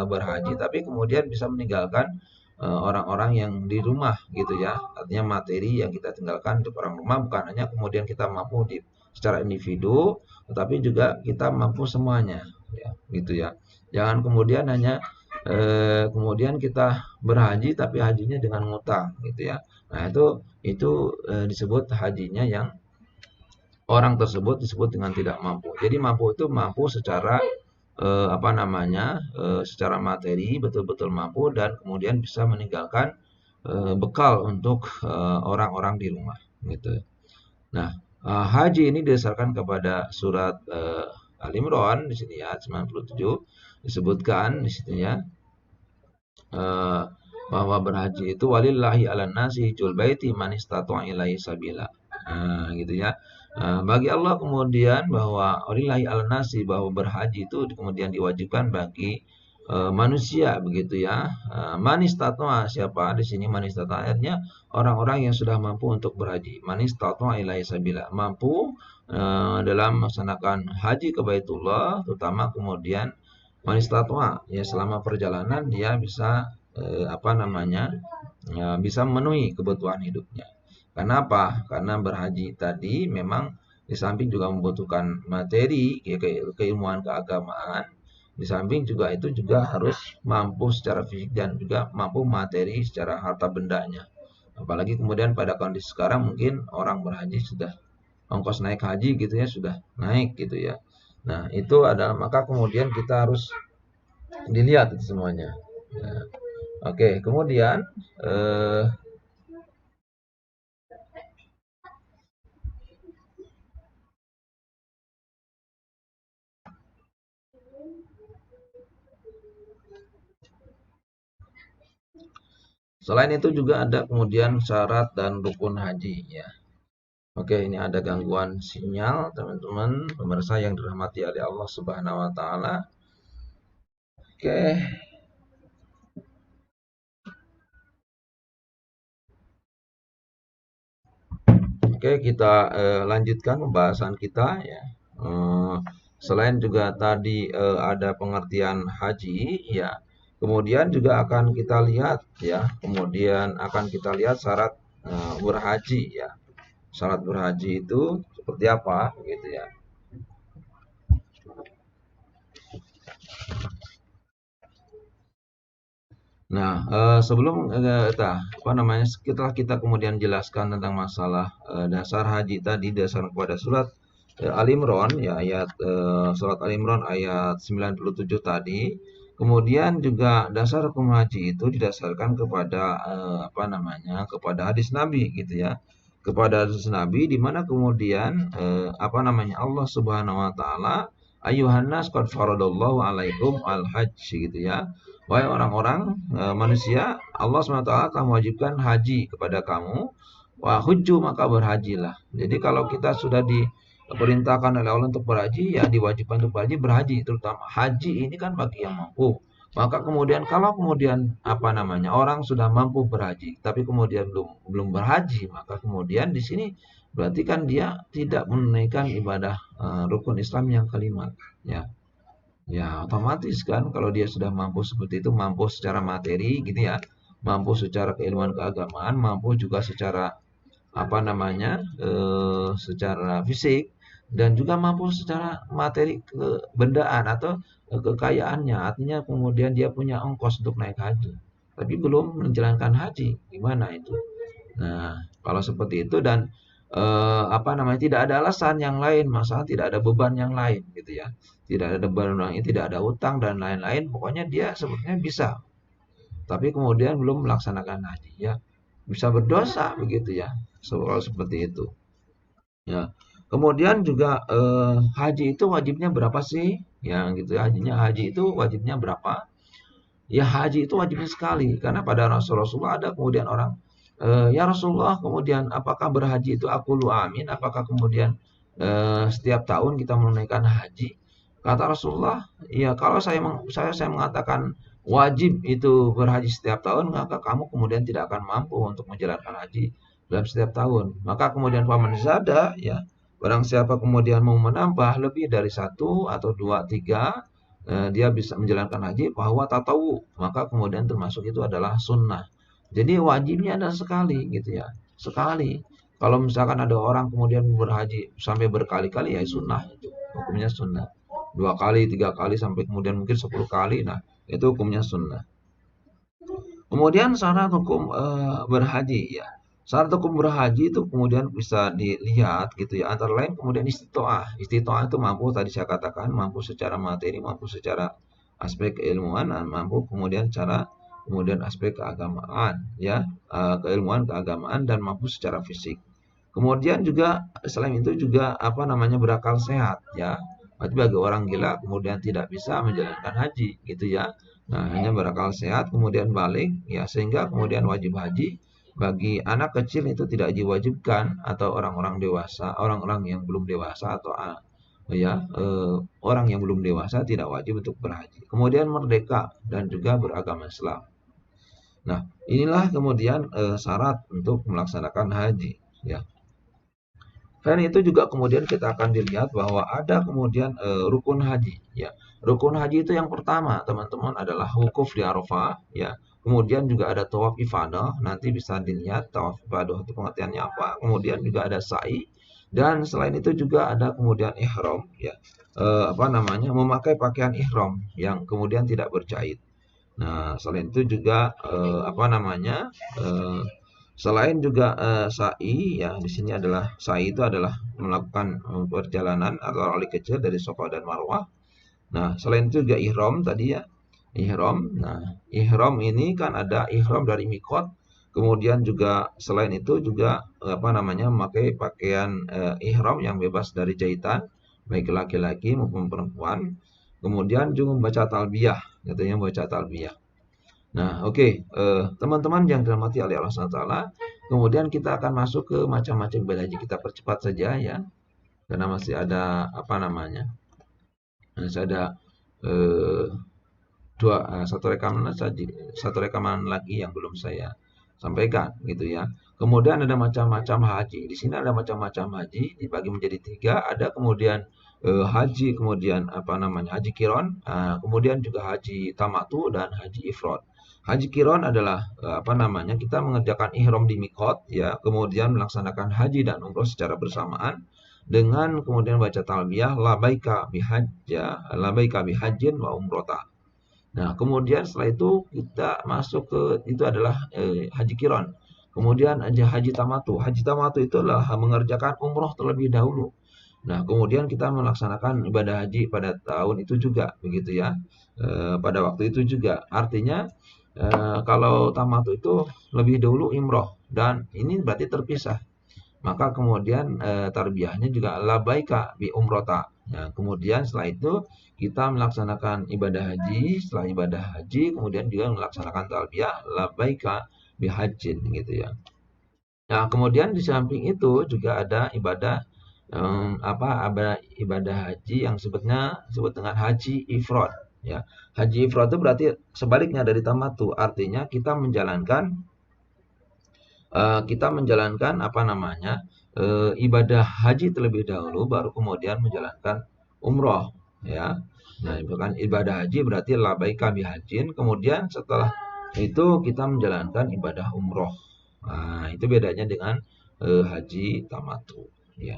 berhaji, tapi kemudian bisa meninggalkan orang-orang yang di rumah gitu ya. Artinya materi yang kita tinggalkan untuk orang rumah bukan hanya kemudian kita mampu secara individu, tetapi juga kita mampu semuanya ya, gitu ya. Jangan kemudian hanya kemudian kita berhaji tapi hajinya dengan ngutang gitu ya. Nah, itu disebut hajinya yang orang tersebut disebut dengan tidak mampu. Jadi mampu itu mampu secara apa namanya, secara materi betul-betul mampu dan kemudian bisa meninggalkan bekal untuk orang-orang di rumah gitu. Nah, haji ini didasarkan kepada surat Al Imran di sini ya 97 disebutkan di situ ya, eh, bahwa berhaji itu walillahi ala nasi hijjul baiti man istata'a ilaihi sabila. Nah, gitu ya. Bagi Allah kemudian bahwa walillahi ala nasi, bahwa berhaji itu kemudian diwajibkan bagi manusia begitu ya. Man istata'a, siapa di sini man istata'a, artinya orang-orang yang sudah mampu untuk berhaji. Man istata'a ilaihi sabila, mampu dalam melaksanakan haji ke Baitullah, terutama kemudian man istata'a ya, selama perjalanan dia bisa apa namanya, ya, bisa memenuhi kebutuhan hidupnya. Karena apa? Karena berhaji tadi memang di samping juga membutuhkan materi, ya, keilmuan keagamaan, di samping juga itu juga harus mampu secara fisik dan juga mampu materi secara harta bendanya. Apalagi kemudian pada kondisi sekarang mungkin orang berhaji sudah ongkos naik haji gitu ya sudah naik gitu ya. Nah, itu adalah maka kemudian kita harus dilihat itu semuanya. Ya. Oke, kemudian eh, selain itu juga ada kemudian syarat dan rukun haji ya. Oke, ini ada gangguan sinyal teman-teman pemirsa yang dirahmati oleh Allah Subhanahu wa taala. Oke, oke, kita lanjutkan pembahasan kita ya. Eh, Selain juga tadi ada pengertian haji ya, kemudian juga akan kita lihat ya, kemudian akan kita lihat syarat berhaji ya. Syarat berhaji itu seperti apa gitu ya. Nah, sebelum apa namanya, setelah kita kemudian jelaskan tentang masalah dasar haji tadi, dasar kepada surat Ali Imran, ya ayat surat Ali Imran ayat 97 tadi, kemudian juga dasar hukum haji itu didasarkan kepada apa namanya, kepada hadis Nabi gitu ya, kepada hadis Nabi di mana kemudian apa namanya Allah Subhanahu Wa Taala ayuhan nas qad faradallahu alaikum al-hajj gitu ya. Wahai orang-orang manusia, Allah SWT telah mewajibkan haji kepada kamu. Wa hujju maka berhajilah. Jadi kalau kita sudah diperintahkan oleh Allah untuk berhaji, ya diwajibkan untuk berhaji, terutama haji ini kan bagi yang mampu. Maka kemudian kalau kemudian apa namanya orang sudah mampu berhaji, tapi kemudian belum belum berhaji, maka kemudian di sini berarti kan dia tidak menunaikan ibadah rukun Islam yang kelima, ya. Ya, otomatis kan kalau dia sudah mampu seperti itu, mampu secara materi gitu ya, mampu secara keilmuan keagamaan, mampu juga secara apa namanya, secara fisik dan juga mampu secara materi kebendaan atau kekayaannya. Artinya kemudian dia punya ongkos untuk naik haji, tapi belum menjalankan haji, gimana itu? Nah, kalau seperti itu dan apa namanya, tidak ada alasan yang lain, masalah tidak ada beban yang lain gitu ya. Tidak ada beban yang lain, tidak ada utang dan lain-lain, pokoknya dia sebetulnya bisa, tapi kemudian belum melaksanakan haji ya. Bisa berdosa begitu ya. Soal seperti itu. Ya. Kemudian juga haji itu wajibnya berapa sih? Ya gitu ya. Haji itu wajibnya berapa? Ya haji itu wajibnya sekali karena pada Rasulullah ada kemudian orang ya Rasulullah kemudian apakah berhaji itu aku lu amin apakah kemudian setiap tahun kita menunaikan haji kata Rasulullah ya kalau saya mengatakan wajib itu berhaji setiap tahun maka kamu kemudian tidak akan mampu untuk menjalankan haji dalam setiap tahun maka kemudian paman zada ya barang siapa kemudian mau menambah lebih dari satu atau dua tiga dia bisa menjalankan haji bahwa tatawu maka kemudian termasuk itu adalah sunnah jadi wajibnya adalah sekali gitu ya sekali kalau misalkan ada orang kemudian berhaji sampai berkali-kali ya sunnah itu hukumnya sunnah dua kali tiga kali sampai kemudian mungkin 10 kali nah itu hukumnya sunnah. Kemudian syarat hukum berhaji ya. Syarat hukum berhaji itu kemudian bisa dilihat gitu ya. Antara lain kemudian istitoah. Istitoah itu mampu tadi saya katakan mampu secara materi, mampu secara aspek keilmuan, dan mampu kemudian cara kemudian aspek keagamaan ya, keilmuan keagamaan dan mampu secara fisik. Kemudian juga selain itu juga apa namanya berakal sehat ya. Berarti bagi orang gila kemudian tidak bisa menjalankan haji gitu ya. Nah, hanya berakal sehat kemudian balik ya sehingga kemudian wajib haji bagi anak kecil itu tidak diwajibkan atau orang-orang dewasa, orang-orang yang belum dewasa atau ya orang yang belum dewasa tidak wajib untuk berhaji. Kemudian merdeka dan juga beragama Islam. Nah, inilah kemudian syarat untuk melaksanakan haji ya. Selain itu juga kemudian kita akan dilihat bahwa ada kemudian rukun haji ya. Rukun haji itu yang pertama teman-teman adalah wukuf di Arafah ya. Kemudian juga ada tawaf ifadah, nanti bisa dilihat tawaf ifadah itu pengertiannya apa. Kemudian juga ada sa'i dan selain itu juga ada kemudian ihram ya. Apa namanya? Memakai pakaian ihram yang kemudian tidak berjahit. Nah, selain itu juga apa namanya? Selain juga sa'i, ya di sini adalah sa'i itu adalah melakukan perjalanan atau rally kecil dari Safa dan Marwah. Nah, selain itu juga ihram tadi ya. Ihram. Nah, ihram ini kan ada ihram dari mikot. Kemudian juga selain itu juga apa namanya memakai pakaian ihram yang bebas dari jahitan, baik laki-laki maupun perempuan. Kemudian juga membaca talbiyah, katanya membaca talbiyah. Nah, oke, teman-teman yang dirahmati oleh Allah SWT, kemudian kita akan masuk ke macam-macam ibadah haji. Kita percepat saja ya, karena masih ada apa namanya, masih ada eh, satu rekaman lagi yang belum saya sampaikan gitu ya. Kemudian ada macam-macam haji. Di sini ada macam-macam haji dibagi menjadi tiga. Ada kemudian haji, kemudian apa namanya haji kiron, kemudian juga haji tamatu dan haji ifrod. Haji kiron adalah apa namanya kita mengerjakan ihram di mikot ya, kemudian melaksanakan haji dan umroh secara bersamaan dengan kemudian baca talbiyah labaika bihajjin wa umrota. Nah, kemudian setelah itu kita masuk ke itu adalah haji kiron. Kemudian haji tamatu. Haji tamatu itu adalah mengerjakan umroh terlebih dahulu. Nah, kemudian kita melaksanakan ibadah haji pada tahun itu juga, begitu ya. Pada waktu itu juga. Artinya kalau tamatu itu lebih dahulu imroh dan ini berarti terpisah. Maka kemudian tarbiyahnya juga labaika bi umrota. Nah, kemudian setelah itu kita melaksanakan ibadah haji, setelah ibadah haji kemudian juga melaksanakan talbiyah labaika bi hajjin gitu ya. Nah, kemudian di samping itu juga ada ibadah ada ibadah haji yang disebut dengan haji ifrad ya. Haji ifrad itu berarti sebaliknya dari tamattu, artinya kita menjalankan apa namanya ibadah haji terlebih dahulu baru kemudian menjalankan umroh ya. Nah, itu kan ibadah haji berarti labaika bihajin, kemudian setelah itu kita menjalankan ibadah umroh. Nah, itu bedanya dengan haji tamattu ya.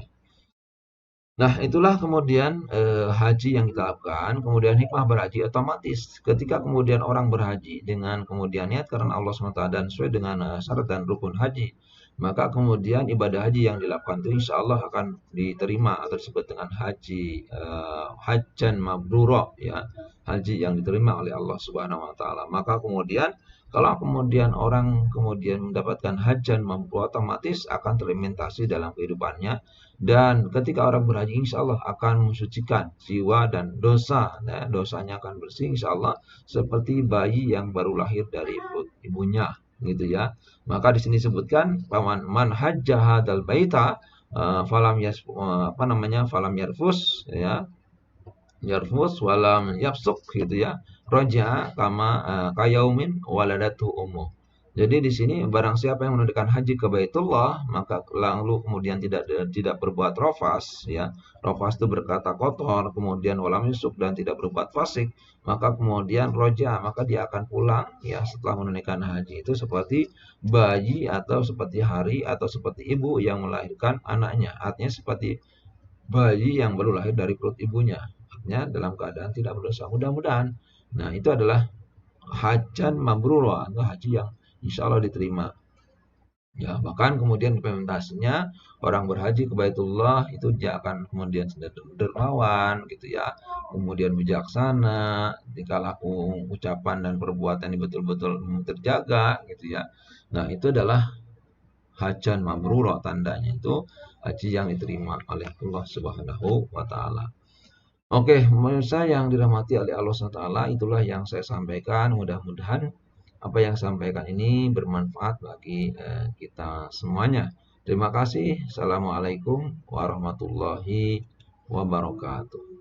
Nah, itulah kemudian haji yang kita lakukan. Kemudian hikmah berhaji otomatis ketika kemudian orang berhaji dengan kemudian niat karena Allah SWT dan sesuai dengan syarat dan rukun haji, maka kemudian ibadah haji yang dilakukan itu insya Allah akan diterima atau disebut dengan haji hajjan mabruro ya, haji yang diterima oleh Allah Subhanahu Wa Taala. Maka kemudian kalau kemudian orang kemudian mendapatkan hajjan mabruro, otomatis akan terimplementasi dalam kehidupannya. Dan ketika orang berhaji insya Allah akan mensucikan jiwa dan dosa, ya, dosanya akan bersih insya Allah seperti bayi yang baru lahir dari perut ibunya, gitu ya. Maka di sini disebutkan man hajjah hadzal baita falam yarfus ya, yarfus walam yapsuk gitu ya. Roja kama kayaumin waladatu ummu. Jadi di sini barang siapa yang menunaikan haji ke Baitullah maka lalu kemudian tidak berbuat rofas ya. Rofas itu berkata kotor, kemudian walam yusuk dan tidak berbuat fasik, maka kemudian roja maka dia akan pulang ya setelah menunaikan haji itu seperti bayi atau seperti hari atau seperti ibu yang melahirkan anaknya. Artinya seperti bayi yang baru lahir dari perut ibunya. Artinya dalam keadaan tidak berdosa. Mudah-mudahan. Nah, itu adalah hajjan mabrurah atau haji yang insya Allah diterima. Ya, bahkan kemudian implementasinya orang berhaji ke Baitullah itu dia akan kemudian dermawan gitu ya, kemudian bijaksana, tingkah laku, ucapan dan perbuatan yang betul-betul terjaga gitu ya. Nah, itu adalah hajjan mabrurah, tandanya itu haji yang diterima oleh Allah Subhanahu wa taala. Oke, pemirsa yang dirahmati oleh Allah SWT, itulah yang saya sampaikan. Mudah-mudahan apa yang saya sampaikan ini bermanfaat bagi kita semuanya. Terima kasih. Assalamualaikum warahmatullahi wabarakatuh.